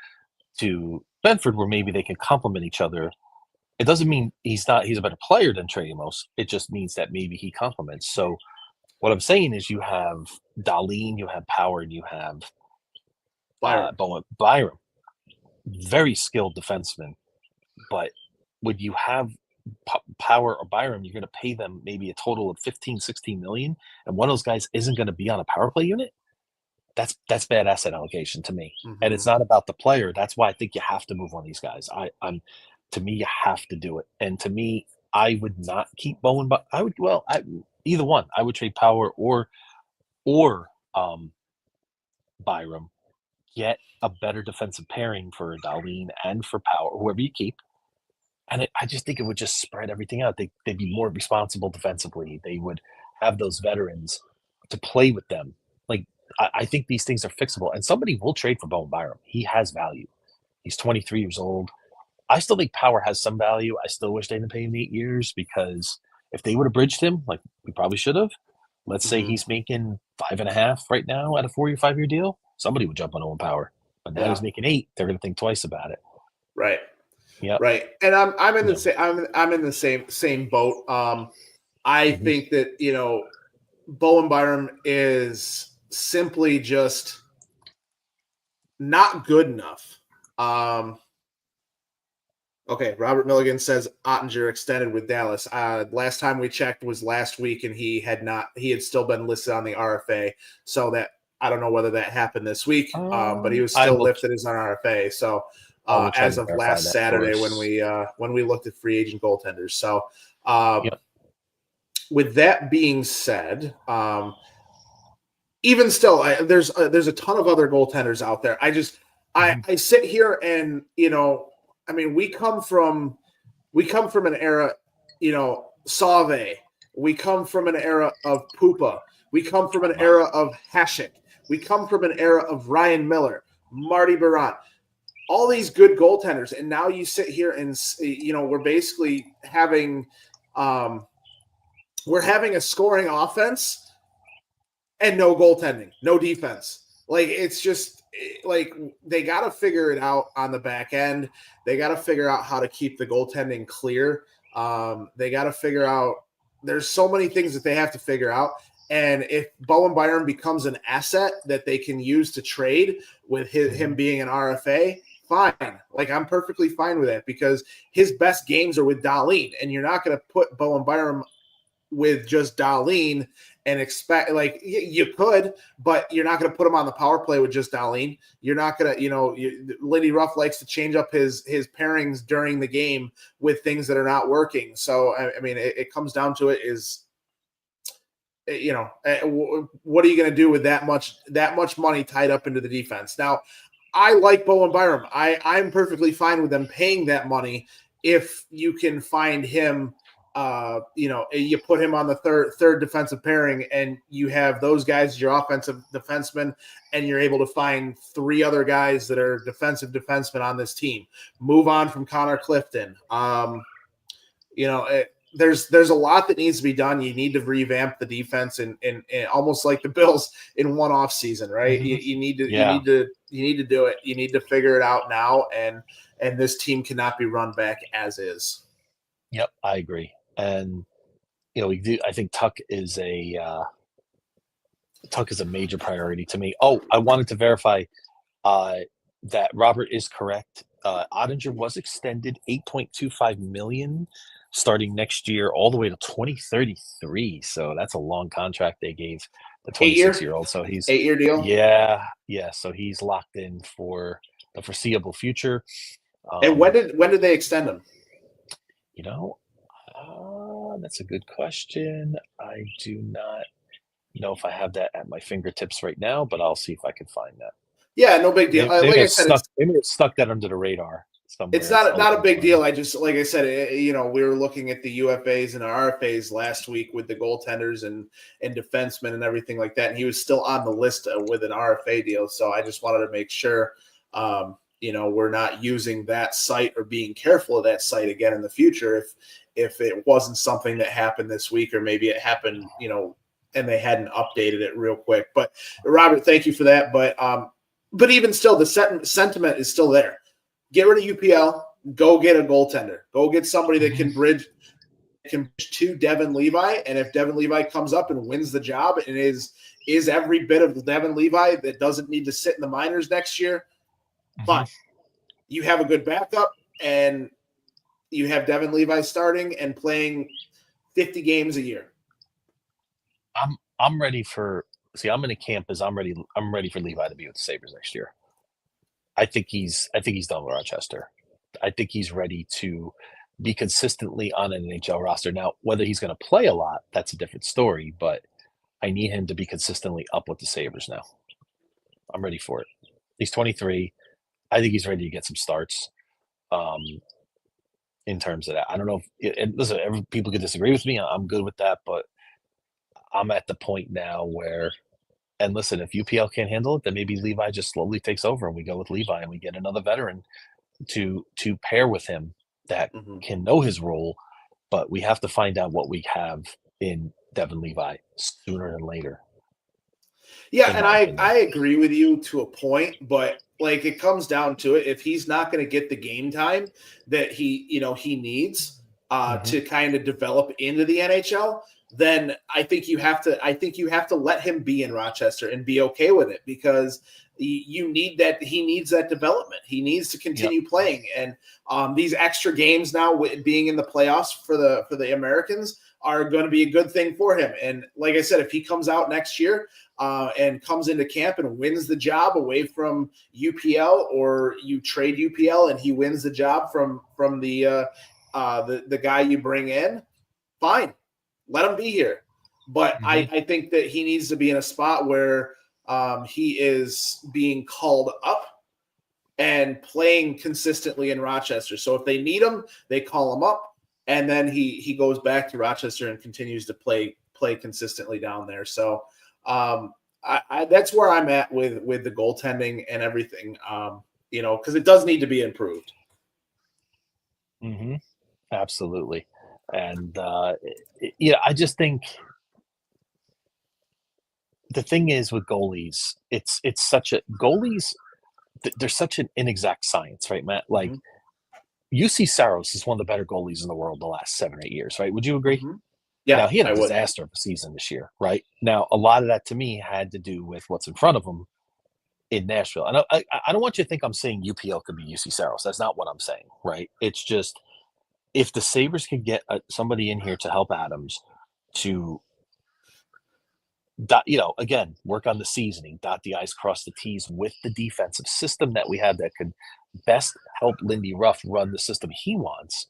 Benford, where maybe they can complement each other. It doesn't mean he's a better player than Trey Amos. It just means that maybe he complements. So what I'm saying is you have Dahlin, you have Power, and you have Byram. Very skilled defenseman. But when you have Power or Byram, you're going to pay them maybe a total of 15, 16 million, and one of those guys isn't going to be on a power play unit. That's bad asset allocation to me. And it's not about the player. That's why I think you have to move on these guys. To me, you have to do it. And to me, I would not keep Bowen, but either one. I would trade Power or Byram. Get a better defensive pairing for Dahlin and for Power, whoever you keep. And I just think it would just spread everything out. They'd be more responsible defensively. They would have those veterans to play with them. Like, I think these things are fixable, and somebody will trade for Bowen Byram. He has value. He's 23 years old. I still think Power has some value. I still wish they didn't pay him 8 years, because if they would have bridged him, like we probably should have, let's say he's making 5.5 right now at a 4 or 5 year deal, somebody would jump on Owen Power. But now he's making 8. They're going to think twice about it. Right. Yeah. Right. And I'm in the same I'm in the same boat. I think that, you know, Bowen Byram is simply just not good enough. Okay, Robert Milligan says Ottinger extended with Dallas. Last time we checked was last week, and he had still been listed on the RFA. So that I don't know whether that happened this week, but he was still listed as an RFA. So as of last Saturday when we looked at free agent goaltenders. So with that being said, even still, there's a ton of other goaltenders out there. I sit here and, you know, I mean, we come from an era, you know, Sauve. We come from an era of Pupa. We come from an era of Hasek. We come from an era of Ryan Miller, Marty Baron, all these good goaltenders. And now you sit here and, you know, we're basically having a scoring offense and no goaltending, no defense. Like, it's just, like, they got to figure it out on the back end. They got to figure out how to keep the goaltending clear. They got to figure out, there's so many things that they have to figure out. And if Bowen Byram becomes an asset that they can use to trade with him being an RFA, fine. Like, I'm perfectly fine with that, because his best games are with Dahlin, and you're not going to put Bowen Byram with just Dahlin and expect, like, you could, but you're not going to put him on the power play with just Dahlin. You're not going to, you know, Lindy Ruff likes to change up his pairings during the game with things that are not working. So, I mean, it comes down to it is, you know, what are you going to do with that much money tied up into the defense? Now, I like Bowen Byram. I'm perfectly fine with them paying that money if you can find him. You know, you put him on the third defensive pairing, and you have those guys as your offensive defensemen, and you're able to find 3 other guys that are defensive defensemen on this team. Move on from Connor Clifton. You know, there's a lot that needs to be done. You need to revamp the defense, and almost like the Bills in one off season, right? You need to do it. You need to figure it out now, and this team cannot be run back as is. Yep, I agree. And, you know, I think Tuck is a major priority to me. Oh, I wanted to verify that Robert is correct. Ottinger was extended $8.25 million starting next year all the way to 2033. So that's a long contract they gave the 26-year-old. So he's 8-year deal. Yeah. So he's locked in for the foreseeable future. And when did they extend him? You know, that's a good question. I do not know if I have that at my fingertips right now, but I'll see if I can find that. Yeah, no big deal. Maybe Like I said, it's stuck that under the radar somewhere. It's not a big deal. I just, like I said, you know, we were looking at the UFAs and RFAs last week with the goaltenders and defensemen and everything like that, and he was still on the list with an RFA deal. So I just wanted to make sure, you know, we're not using that site or being careful of that site again in the future if it wasn't something that happened this week, or maybe it happened, you know, and they hadn't updated it real quick. But Robert, thank you for that. But even still, the sentiment is still there. Get rid of UPL. Go get a goaltender. Go get somebody that can bridge to Devin Levi. And if Devin Levi comes up and wins the job and is every bit of Devin Levi that doesn't need to sit in the minors next year, fine. You have a good backup, and you have Devin Levi starting and playing 50 games a year. I'm ready for. See, I'm in a camp as I'm ready for Levi to be with the Sabres next year. I think he's done with Rochester. I think he's ready to be consistently on an NHL roster. Now, whether he's going to play a lot, that's a different story, but I need him to be consistently up with the Sabres now. I'm ready for it. He's 23. I think he's ready to get some starts. In terms of that, I don't know if listen, people could disagree with me. I'm good with that, but I'm at the point now where, and listen, if UPL can't handle it, then maybe Levi just slowly takes over and we go with Levi and we get another veteran to pair with him that Mhm. can know his role. But we have to find out what we have in Devin Levi sooner than later. Yeah, in and my I opinion. I agree with you to a point, but like it comes down to it. If he's not going to get the game time that he needs to kind of develop into the NHL, then I think you have to let him be in Rochester and be okay with it, because you need that. He needs that development. He needs to continue playing, and these extra games now, with being in the playoffs for the Americans, are going to be a good thing for him. And like I said, if he comes out next year and comes into camp and wins the job away from UPL, or you trade UPL and he wins the job from the guy you bring in, fine, let him be here. But I think that he needs to be in a spot where he is being called up and playing consistently in Rochester. So if they need him, they call him up, and then he goes back to Rochester and continues to play consistently down there. So that's where I'm at with the goaltending and everything, because it does need to be improved. Absolutely. And I just think the thing is with goalies, it's such a goalies. There's such an inexact science, right, Matt? Like UC Saros is one of the better goalies in the world the last 7 or 8 years, right? Would you agree? Yeah, now, he had a I would. disaster of a season this year, right? Now, a lot of that to me had to do with what's in front of him in Nashville. And I don't want you to think I'm saying UPL could be UC Saros. That's not what I'm saying, right? It's just if the Sabres can get somebody in here to help Adams to, again, work on the seasoning, dot the I's, cross the T's with the defensive system that we have that could best help Lindy Ruff run the system he wants,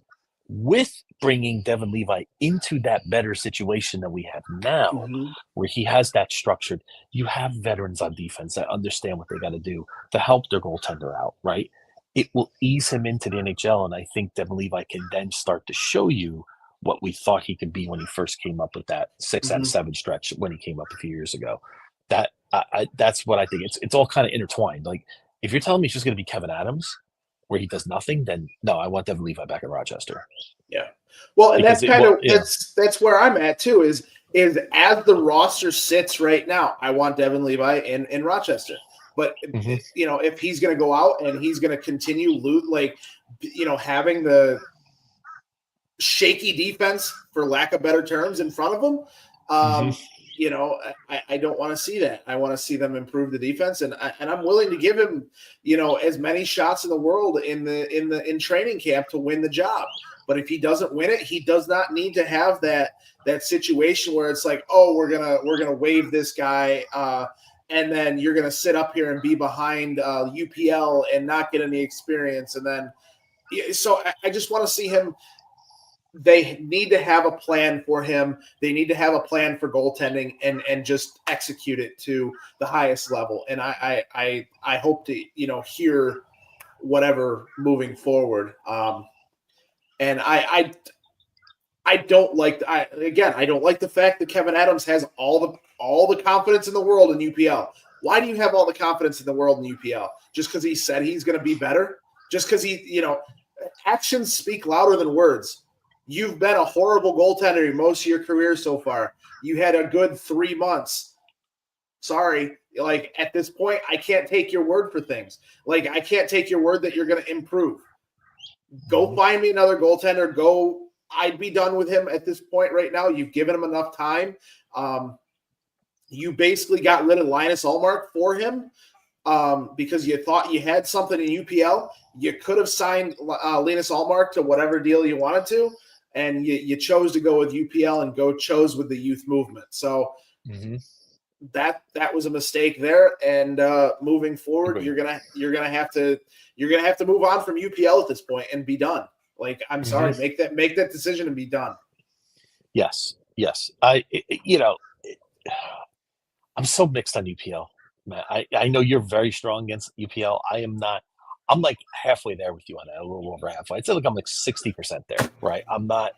with bringing Devin Levi into that better situation that we have now, where he has that structured. You have veterans on defense that understand what they got to do to help their goaltender out, right? It will ease him into the NHL, and I think Devin Levi can then start to show you what we thought he could be when he first came up with that 6 out of 7 stretch when he came up a few years ago. That's what I think. It's all kind of intertwined. Like, if you're telling me it's just going to be Kevin Adams where he does nothing, then no, I want Devin Levi back in Rochester. Yeah. Well, and Because that's where I'm at too, is as the roster sits right now, I want Devin Levi in Rochester. But if he's going to go out and he's going to continue having the shaky defense, for lack of better terms, in front of him, I don't want to see that. I want to see them improve the defense, and I'm willing to give him, as many shots in the world in training camp to win the job. But if he doesn't win it, he does not need to have that situation where it's like, oh, we're gonna waive this guy, and then you're gonna sit up here and be behind UPL and not get any experience, and then so I just want to see him. They need to have a plan for him. They need to have a plan for goaltending and just execute it to the highest level. And I hope to hear whatever moving forward. And I don't like I don't like the fact that Kevin Adams has all the confidence in the world in UPL. Why do you have all the confidence in the world in UPL? Just because he said he's going to be better? Just because actions speak louder than words. You've been a horrible goaltender most of your career so far. You had a good 3 months. Sorry. Like, at this point, I can't take your word for things. Like, I can't take your word that you're going to improve. Go find me another goaltender. I'd be done with him at this point right now. You've given him enough time. You basically got rid of Linus Ullmark for him because you thought you had something in UPL. You could have signed Linus Ullmark to whatever deal you wanted to, and you chose to go with UPL and chose with the youth movement. So that was a mistake there. And moving forward, you're gonna have to move on from UPL at this point and be done. Like, I'm sorry, make that decision and be done. Yes. I'm so mixed on UPL, man. I know you're very strong against UPL. I am not. I'm like halfway there with you on that, a little over halfway. I'd say like I'm like 60% there, right? I'm not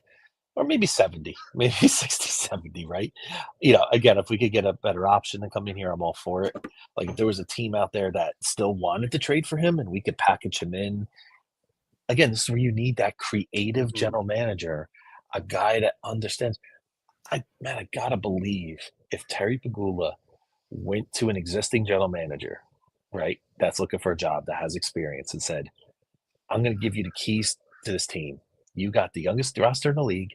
or maybe 70, maybe 60, 70, right? Again, if we could get a better option to come in here, I'm all for it. Like if there was a team out there that still wanted to trade for him and we could package him in. Again, this is where you need that creative general manager, a guy that understands. I gotta believe if Terry Pegula went to an existing general manager, right, that's looking for a job, that has experience, and said, I'm going to give you the keys to this team. You got the youngest roster in the league.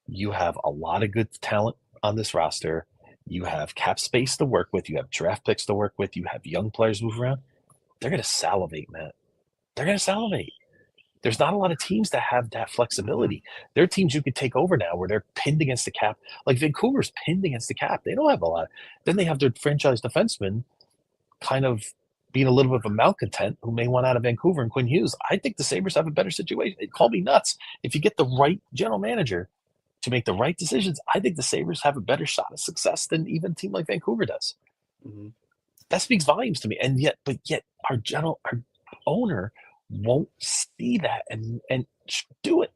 You have a lot of good talent on this roster. You have cap space to work with. You have draft picks to work with. You have young players move around. They're going to salivate, Matt. They're going to salivate. There's not a lot of teams that have that flexibility. There are teams you could take over now where they're pinned against the cap. Like Vancouver's pinned against the cap. They don't have a lot. Then they have their franchise defenseman kind of being a little bit of a malcontent who may want out of Vancouver and Quinn Hughes. I think the Sabres have a better situation. They call me nuts. If you get the right general manager to make the right decisions, I think the Sabres have a better shot of success than even a team like Vancouver does. Mm-hmm. That speaks volumes to me. And yet our owner won't see that and do it.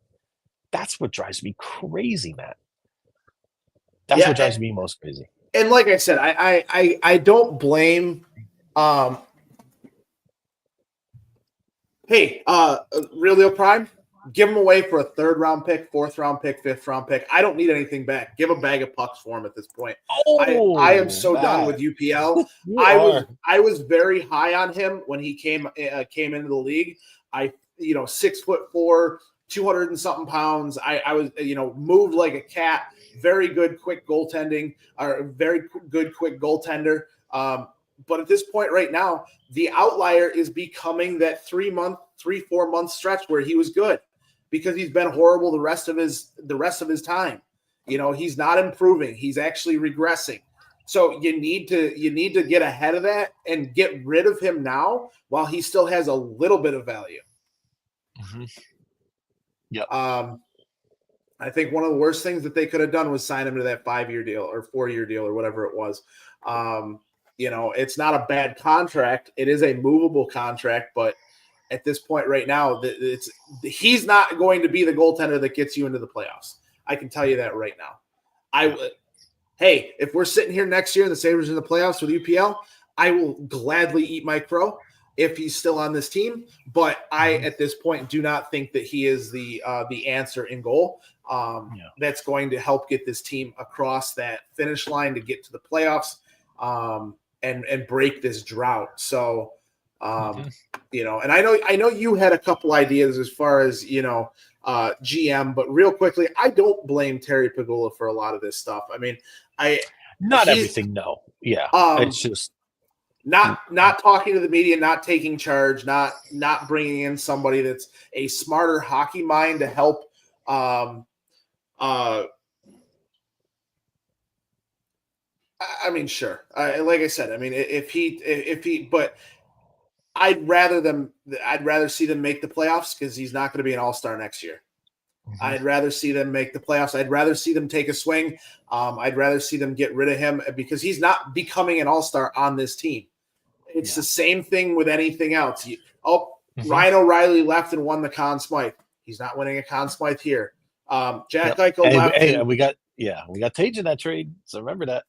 That's what drives me crazy, Matt. That's what drives me most crazy. And like I said, I don't blame. Hey, Real Prime, give him away for a 3rd round pick, 4th round pick, 5th round pick. I don't need anything back. Give a bag of pucks for him at this point. I am so done with UPL. I was very high on him when he came into the league. 6'4", 200 and something pounds. I was moved like a cat. Very good, quick goaltending, or very good, quick goaltender. But at this point right now, the outlier is becoming that 3-4 month stretch where he was good, because he's been horrible the rest of his time. He's not improving. He's actually regressing. So you need to get ahead of that and get rid of him now while he still has a little bit of value. Mm-hmm. Yep. I think one of the worst things that they could have done was sign him to that 5-year deal or 4-year deal or whatever it was. It's not a bad contract. It is a movable contract, but at this point right now, he's not going to be the goaltender that gets you into the playoffs. I can tell you that right now. Hey, if we're sitting here next year and the Sabres are in the playoffs with UPL, I will gladly eat my crow if he's still on this team. But I, at this point, do not think that he is the answer in goal. That's going to help get this team across that finish line to get to the playoffs and break this drought. So, and I know you had a couple ideas as far as, GM, but real quickly, I don't blame Terry Pegula for a lot of this stuff. I mean, not everything. No. Yeah. It's just not talking to the media, not taking charge, not bringing in somebody that's a smarter hockey mind to help. I mean, sure. Like I said, I mean, if he, but I'd rather see them make the playoffs, because he's not going to be an all-star next year. Mm-hmm. I'd rather see them make the playoffs. I'd rather see them take a swing. I'd rather see them get rid of him, because he's not becoming an all-star on this team. It's the same thing with anything else. Ryan O'Reilly left and won the Conn Smythe. He's not winning a Conn Smythe here. Jack Eichel left. Hey, we got Tage in that trade, so remember that.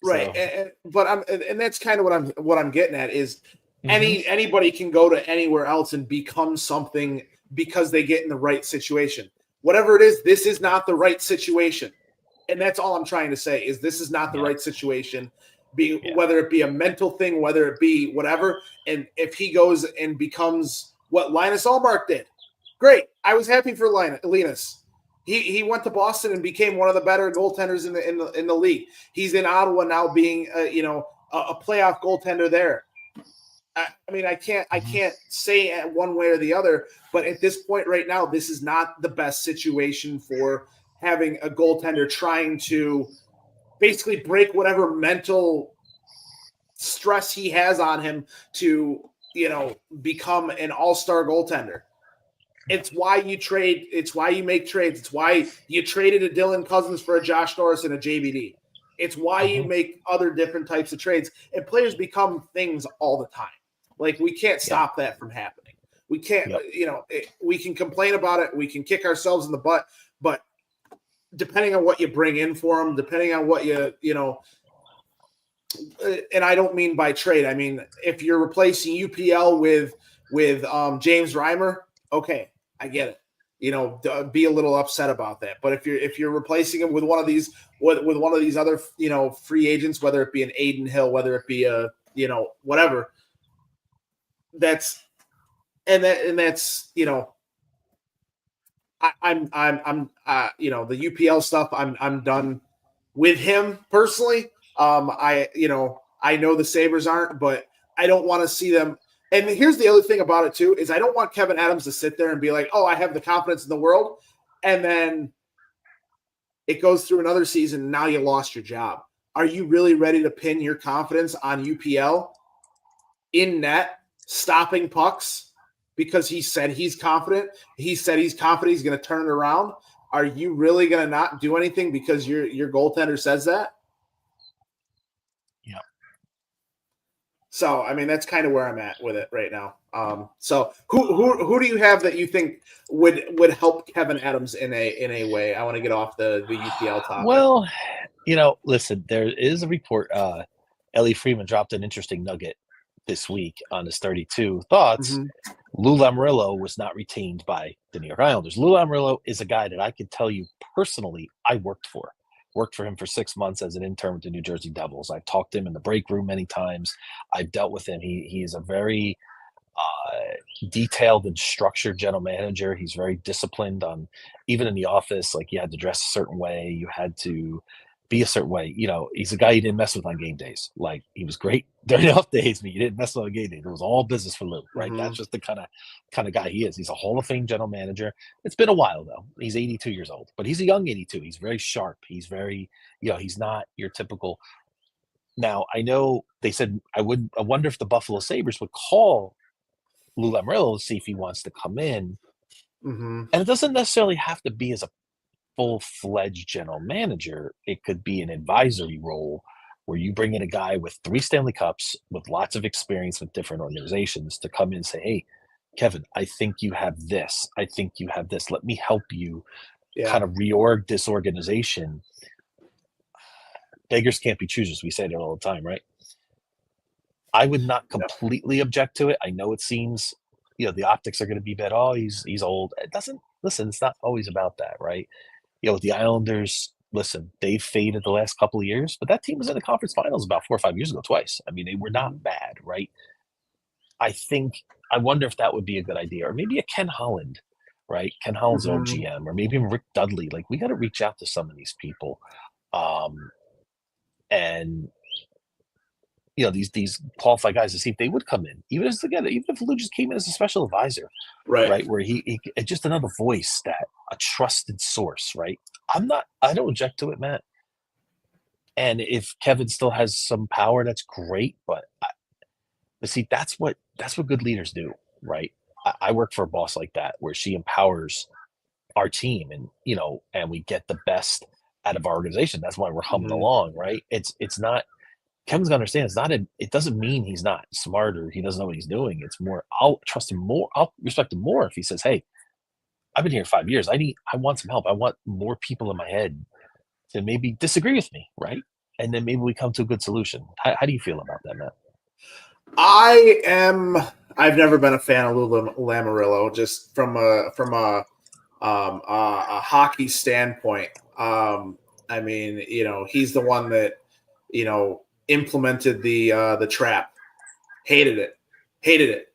Right, so. But that's kind of what I'm getting at is anybody can go to anywhere else and become something because they get in the right situation. Whatever it is, this is not the right situation, and that's all I'm trying to say is this is not the right situation. Whether it be a mental thing, whether it be whatever, and if he goes and becomes what Linus Ullmark did, great. I was happy for Linus. He went to Boston and became one of the better goaltenders in the league. He's in Ottawa now, being a playoff goaltender there. I mean, I can't say one way or the other, but at this point right now, this is not the best situation for having a goaltender trying to basically break whatever mental stress he has on him to become an all-star goaltender. It's why you trade. It's why you make trades. It's why you traded a Dylan Cousins for a Josh Norris and a JVD. It's why you make other different types of trades. And players become things all the time. Like, we can't stop that from happening. We can't, we can complain about it. We can kick ourselves in the butt. But depending on what you bring in for him, depending on what you know, and I don't mean by trade. I mean, if you're replacing UPL with James Reimer, okay, I get it. You know, be a little upset about that. But if you're replacing him with one of these other, you know, free agents, whether it be an Aiden Hill, whether it be a, you know, whatever, that's you know, I'm you know, the UPL stuff, I'm done with him personally. You know, I know the Sabres aren't, but I don't want to see them. And here's the other thing about it too, is I don't want Kevin Adams to sit there and be like, oh, I have the confidence in the world. And then it goes through another season. And now you lost your job. Are you really ready to pin your confidence on UPL in net, stopping pucks because he said he's confident? He said he's confident he's going to turn it around. Are you really going to not do anything because your goaltender says that? Yeah. So, I mean, that's kind of where I'm at with it right now. So who do you have that you think would help Kevin Adams in a way? I want to get off the UPL topic. Well, you know, listen, there is a report. Ellie Freeman dropped an interesting nugget this week on his 32 thoughts. Mm-hmm. Lou Lamoriello was not retained by the New York Islanders. Lou Lamoriello is a guy that I could tell you personally I worked for him for 6 months as an intern with the New Jersey Devils. I've talked to him in the break room many times. I've dealt with him. He is a very detailed and structured general manager. He's very disciplined on, even in the office, like you had to dress a certain way, you had to be a certain way. You know, he's a guy you didn't mess with on game days. Like, he was great during the off days, but you didn't mess with on game days. It was all business for Lou, right? Mm-hmm. That's just the kind of guy he is. He's a Hall of Fame general manager. It's been a while though. He's 82 years old, but he's a young 82. He's very sharp. He's very, you know, he's not your typical. Now, I know they said I wonder if the Buffalo Sabres would call Lou Lamoriello to see if he wants to come in. Mm-hmm. And it doesn't necessarily have to be as a full-fledged general manager. It could be an advisory role where you bring in a guy with 3 Stanley Cups, with lots of experience with different organizations, to come in and say, hey, Kevin, I think you have this. I think you have this. Let me help you kind of reorg this organization. Beggars can't be choosers. We say that all the time, right? I would not completely object to it. I know it seems, you know, the optics are going to be bad. Oh, he's old. It doesn't, listen, it's not always about that, right? You know, with the Islanders, listen, they've faded the last couple of years, but that team was in the conference finals about 4 or 5 years ago twice. I mean, they were not bad, right? I wonder if that would be a good idea. Or maybe a Ken Holland, right? Ken Holland's old GM, or maybe Rick Dudley. Like, we got to reach out to some of these people. And you know, these qualified guys to see if they would come in, even if Lou just came in as a special advisor, right? Where he just another voice, that a trusted source, right? I don't object to it, Matt. And if Kevin still has some power, that's great. But see, that's what good leaders do, right? I work for a boss like that, where she empowers our team, and you know, and we get the best out of our organization. That's why we're humming along, right? It's not. Kevin's gonna understand. It doesn't mean he's not smart or he doesn't know what he's doing. It's more, I'll trust him more. I'll respect him more if he says, "Hey, I've been here 5 years. I want some help. I want more people in my head to maybe disagree with me, right? And then maybe we come to a good solution." How do you feel about that, Matt? I've never been a fan of Lou Lamoriello, just from a hockey standpoint. I mean, you know, he's the one that, you know, implemented the trap. Hated it.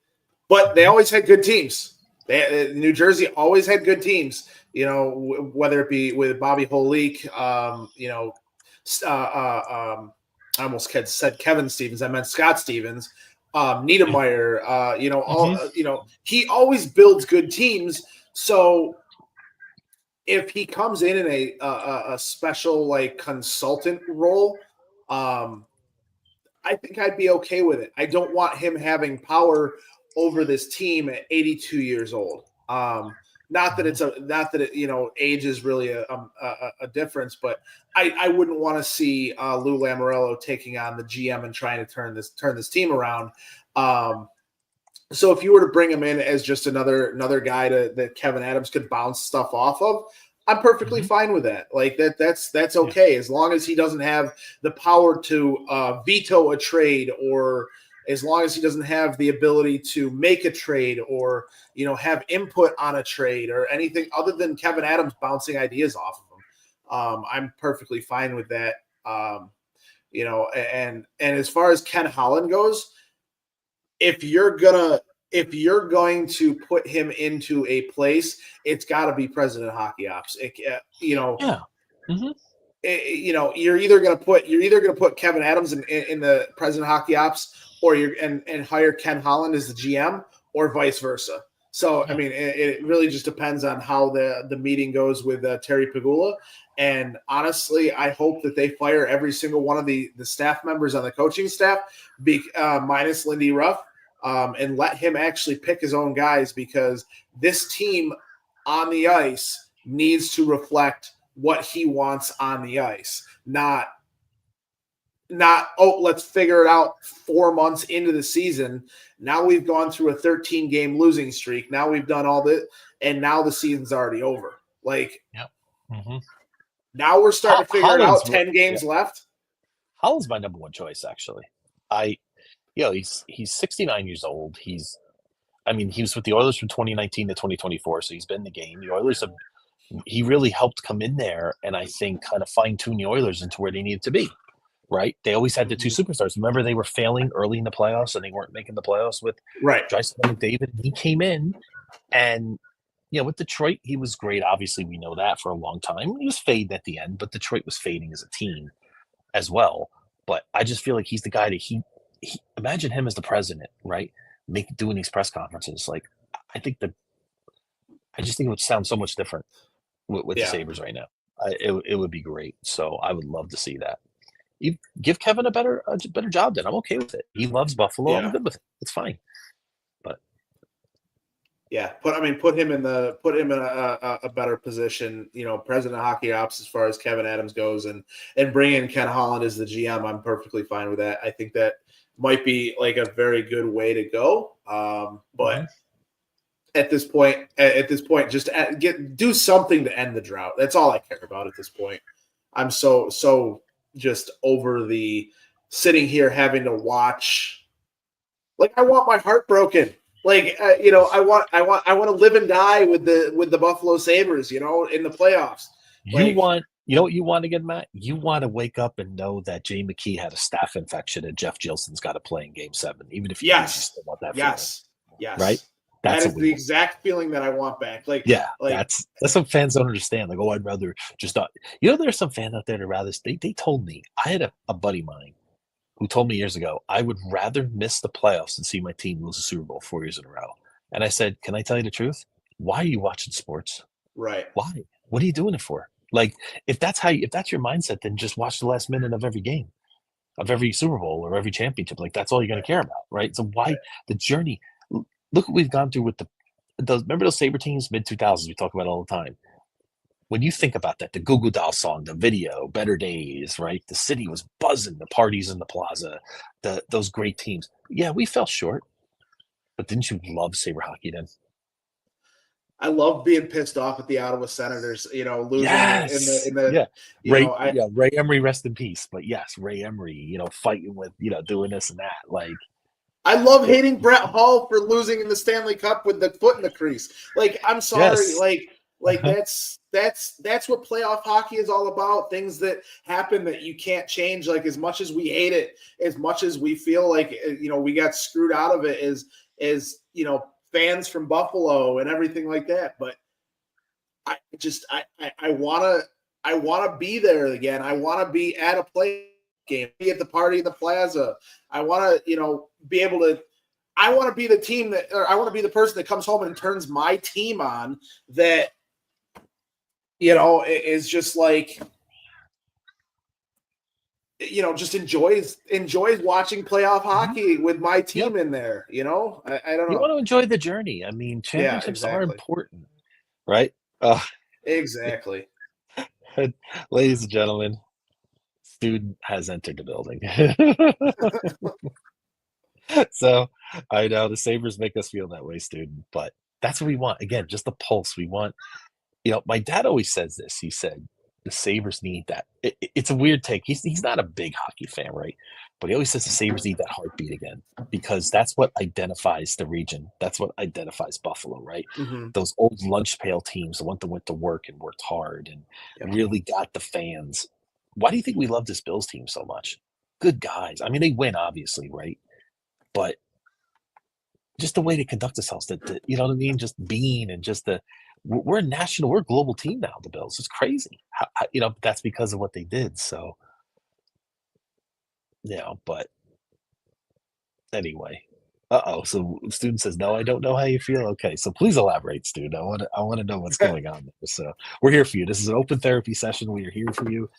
But they always had good teams. New Jersey always had good teams. You know, whether it be with Bobby Holik, you know, I almost said Kevin Stevens. I meant Scott Stevens, Niedermeyer. You know, you know, he always builds good teams. So if he comes in a special, like, consultant role, I think I'd be okay with it. I don't want him having power over this team at 82 years old. Not that you know, age is really a difference, but I wouldn't want to see Lou Lamoriello taking on the GM and trying to turn this team around. So if you were to bring him in as just another guy that Kevin Adams could bounce stuff off of, I'm perfectly fine with that. Like that's okay as long as he doesn't have the power to veto a trade, or as long as he doesn't have the ability to make a trade, or have input on a trade or anything other than Kevin Adams bouncing ideas off of him. I'm perfectly fine with that. And as far as Ken Holland goes, if you're going to put him into a place, it's got to be president of hockey ops. You're either going to put Kevin Adams in the president of hockey ops, or and hire Ken Holland as the GM, or vice versa. So, I mean, it really just depends on how the meeting goes with Terry Pegula. And honestly, I hope that they fire every single one of the staff members on the coaching staff, minus Lindy Ruff, and let him actually pick his own guys, because this team on the ice needs to reflect what he wants on the ice, not let's figure it out 4 months into the season. Now we've gone through a 13-game losing streak. Now we've done all this, and now the season's already over. Like, now we're starting to figure it out. 10 games left. Holland's my number one choice, actually. He's 69 years old. He was with the Oilers from 2019 to 2024, so he's been in the game. The Oilers he really helped come in there, and I think kind of fine-tune the Oilers into where they needed to be. Right, they always had the two superstars. Remember, they were failing early in the playoffs, and they weren't making the playoffs with Draisaitl and McDavid. He came in, and with Detroit, he was great. Obviously, we know that for a long time. He was fading at the end, but Detroit was fading as a team as well. But I just feel like he's the guy that he imagine him as the president, right? Doing these press conferences. Like, I just think it would sound so much different with the Sabres right now. It would be great. So I would love to see that. You give Kevin a better job, then I'm okay with it. He loves Buffalo. I'm good with it. It's fine. But put him in a better position. President of hockey ops as far as Kevin Adams goes, and bring in Ken Holland as the GM. I'm perfectly fine with that. I think that might be like a very good way to go. But at this point, just do something to end the drought. That's all I care about at this point. I'm so just over the sitting here having to watch. Like, I want my heart broken. Like, I want to live and die with the Buffalo Sabres, in the playoffs. You know what you want again, Matt? You want to wake up and know that Jay McKee had a staph infection and Jeff Gilson's got to play in Game 7, even if you still want that feeling. Yes. Right? That is the exact feeling that I want back. That's some fans don't understand. Like, I'd rather just not. There's some fan out there that rather. They told me, I had a buddy of mine who told me years ago, I would rather miss the playoffs than see my team lose a Super Bowl 4 years in a row. And I said, can I tell you the truth? Why are you watching sports? Right. Why? What are you doing it for? Like, if that's your mindset, then just watch the last minute of every game, of every Super Bowl or every championship. Like, that's all you're going to care about, right? So why the journey? Look what we've gone through with remember those Sabre teams, mid-2000s, we talk about all the time. When you think about that, the Goo Goo Doll song, the video, Better Days, right? The city was buzzing, the parties in the plaza, those great teams. Yeah, we fell short. But didn't you love Sabre hockey then? I love being pissed off at the Ottawa Senators, losing Ray Emery, rest in peace. But yes, Ray Emery, fighting with, doing this and that. Like, I love hating Brett Hull for losing in the Stanley Cup with the foot in the crease. Like, I'm sorry. Yes. That's what playoff hockey is all about. Things that happen that you can't change. Like, as much as we hate it, as much as we feel like, we got screwed out of it as fans from Buffalo and everything like that. But I want to be there again. I want to be at a play game, be at the party in the plaza. I want to, be able to. I want to be the team I want to be the person that comes home and turns my team on. That, is just like, just enjoys watching playoff hockey with my team in there. I don't know. You want to enjoy the journey. I mean, championships are important, right? Exactly. Ladies and gentlemen, student has entered the building. So I know the Sabres make us feel that way, student, but that's what we want. Again, just the pulse. We want my dad always says this. He said the Sabres need that. It's a weird take. He's not a big hockey fan, right? But he always says the Sabres need that heartbeat again, because that's what identifies the region. That's what identifies Buffalo, right? Mm-hmm. Those old lunch pail teams, the one that went to work and worked hard and really got the fans. Why do you think we love this Bills team so much? Good guys. I mean, they win, obviously, right? But just the way they conduct themselves, you know what I mean? Just being and just we're a global team now, the Bills. It's crazy. That's because of what they did. So, but anyway. So student says, no, I don't know how you feel. Okay, so please elaborate, student. I want to know what's going on there. So we're here for you. This is an open therapy session. We are here for you,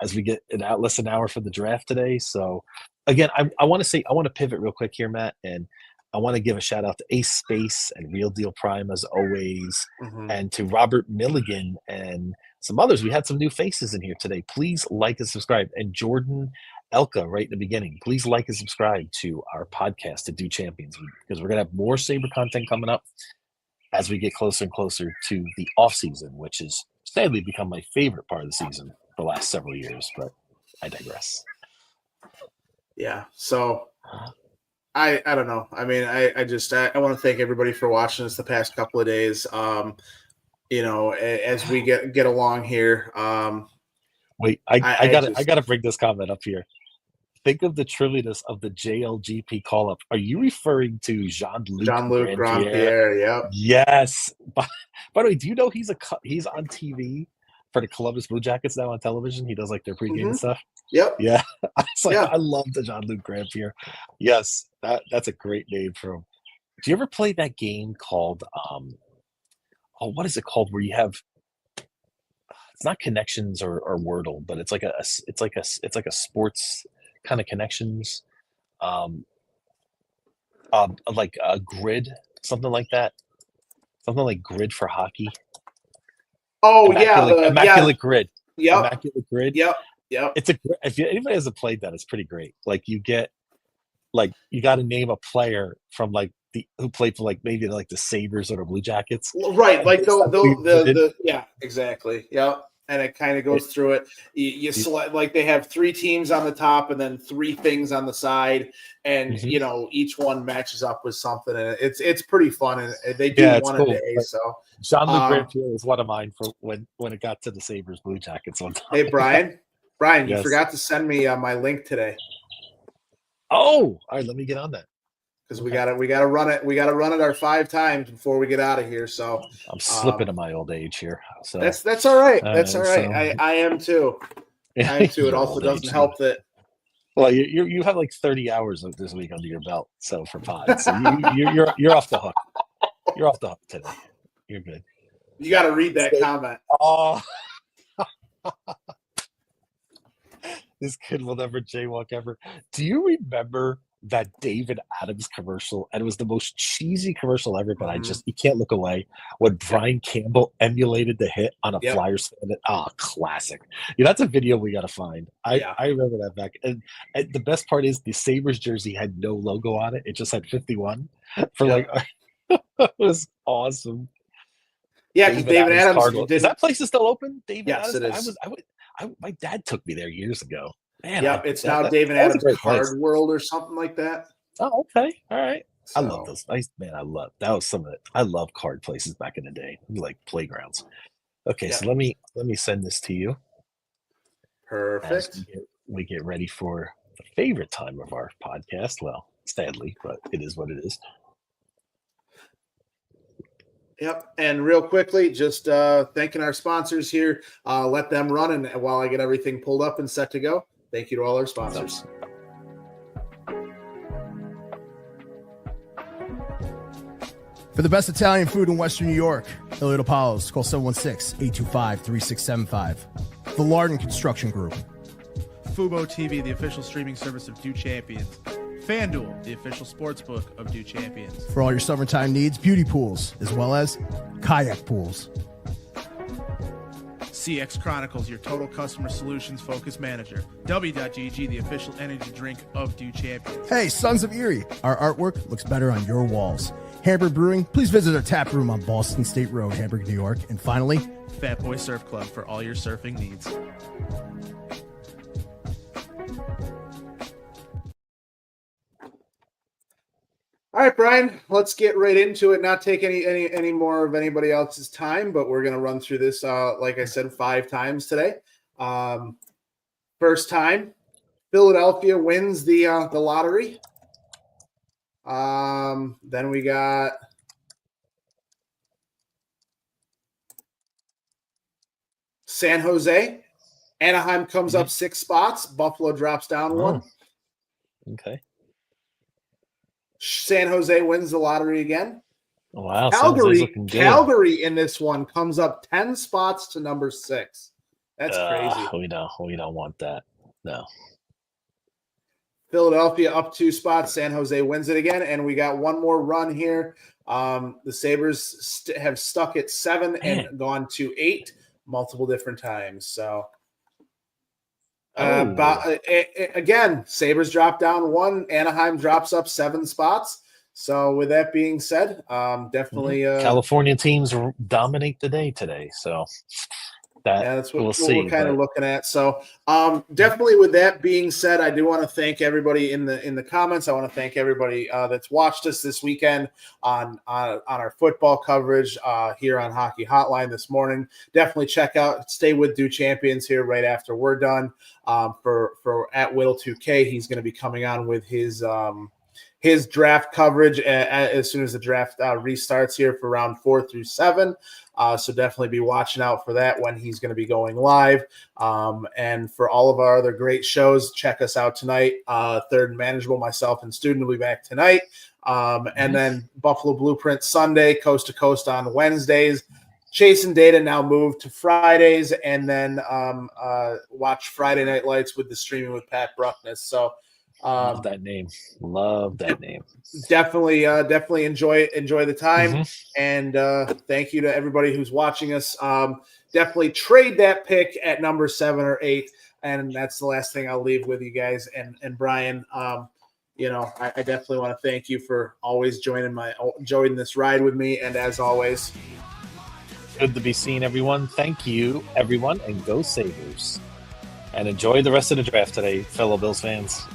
as we get less than an hour for the draft today. So again, I want to pivot real quick here, Matt, and I want to give a shout out to Ace Space and Real Deal Prime as always, and to Robert Milligan and some others. We had some new faces in here today. Please like and subscribe. And Jordan Elka, right in the beginning, please like and subscribe to our podcast at Due Champions, because we're going to have more Sabre content coming up as we get closer and closer to the off season, which has sadly become my favorite part of the season for the last several years, but I digress. Yeah. So I don't know. I mean, I want to thank everybody for watching us the past couple of days. As we get along here. Wait, I gotta bring this comment up here. Think of the trivialness of the JLGP call up. Are you referring to Jean-Luc Grandpierre? Yep. Yes. By the way, do you know he's on TV for the Columbus Blue Jackets now on television? He does like their pregame stuff. Yep. Yeah. I love the Jean-Luc Grandpierre. Yes, that's a great name for him. Do you ever play that game called what is it called? Where you have, it's not Connections or Wordle, but it's like a sports kind of connections, like a grid, something like that, something like Grid for hockey. Oh, Immaculate Grid. Yep. Immaculate Grid. Yep. If anybody hasn't played that, it's pretty great. Like you got to name a player from who played for maybe the Sabres or the Blue Jackets. Right. Like yeah, exactly. Yep. And it kind of goes through it. You select, they have 3 teams on the top and then 3 things on the side, and each one matches up with something, and it's pretty fun. And they do one a day. So Jean-Luc Grandpierre was one of mine for when it got to the Sabres Blue Jackets one time. Hey Brian, yes. You forgot to send me my link today. Oh, all right. Let me get on that. Because we gotta run it. We gotta run it our 5 times before we get out of here. So I'm slipping to my old age here. So that's all right. That's all right. I am too. I am too. It also doesn't help that. Well, you have 30 hours of this week under your belt. So for pods, so you're off the hook. You're off the hook today. You're good. You got to read that comment. Oh. This kid will never jaywalk ever. Do you remember that David Adams commercial? And it was the most cheesy commercial ever, but you can't look away. When Brian Campbell emulated the hit on a Flyers fan. Classic. That's a video we got to find. I remember that back. And the best part is the Sabres jersey had no logo on it. It just had 51 for it was awesome. Yeah, because David Adams. Is that place still open? David Adams? It is. My dad took me there years ago. Man, it's now David Adams Card World or something like that. Oh, okay. All right. So. I love those. That was some of it. I love card places back in the day, like playgrounds. Okay, so let me send this to you. Perfect. We get ready for the favorite time of our podcast. Well, sadly, but it is what it is. Yep. And real quickly, just thanking our sponsors here. Let them run, and while I get everything pulled up and set to go, thank you to all our sponsors. For the best Italian food in Western New York, Elliot Apollo's, call 716-825-3675. The Lardon Construction Group. Fubo TV, the official streaming service of Due Champions. FanDuel, the official sportsbook of Due Champions. For all your summertime needs, beauty pools, as well as kayak pools. CX Chronicles, your total customer solutions focused manager. W.GG, the official energy drink of Due Champions. Hey, Sons of Erie, our artwork looks better on your walls. Hamburg Brewing, please visit our tap room on Boston State Road, Hamburg, New York. And finally, Fat Boy Surf Club for all your surfing needs. All right, Brian, let's get right into it. Not take any more of anybody else's time, but we're going to run through this, like I said, 5 times today. First time, Philadelphia wins the lottery. Then we got San Jose. Anaheim comes up 6 spots. Buffalo drops down 1. Okay. San Jose wins the lottery again. Wow. Calgary in this one comes up 10 spots to number 6. That's crazy. We don't want that. No. Philadelphia up 2 spots. San Jose wins it again. And we got one more run here. The Sabres have stuck at 7 and gone to 8 multiple different times. So again, Sabres drop down 1. Anaheim drops up 7 spots. So with that being said, definitely California teams dominate the day today. So that's what we're kind of looking at. So definitely with that being said, I do want to thank everybody in the comments. I want to thank everybody that's watched us this weekend on our football coverage here on Hockey Hotline this morning. Definitely stay with Due Champions here right after we're done. For at Whittle 2K, he's going to be coming on with his draft coverage as soon as the draft restarts here for round 4 through 7. So definitely be watching out for that when he's going to be going live. And for all of our other great shows, check us out tonight. Third and Manageable, myself and Student will be back tonight. And then Buffalo Blueprint Sunday, Coast to Coast on Wednesdays. Chasing Data now moved to Fridays, and then watch Friday Night Lights with the Streaming with Pat Bruckness. So love that name. Definitely enjoy the time. And thank you to everybody who's watching us. Definitely trade that pick at number 7 or 8. And that's the last thing I'll leave with you guys. And Brian, I definitely want to thank you for always joining this ride with me. And as always, good to be seen, everyone. Thank you, everyone, and go Sabres. And enjoy the rest of the draft today, fellow Bills fans.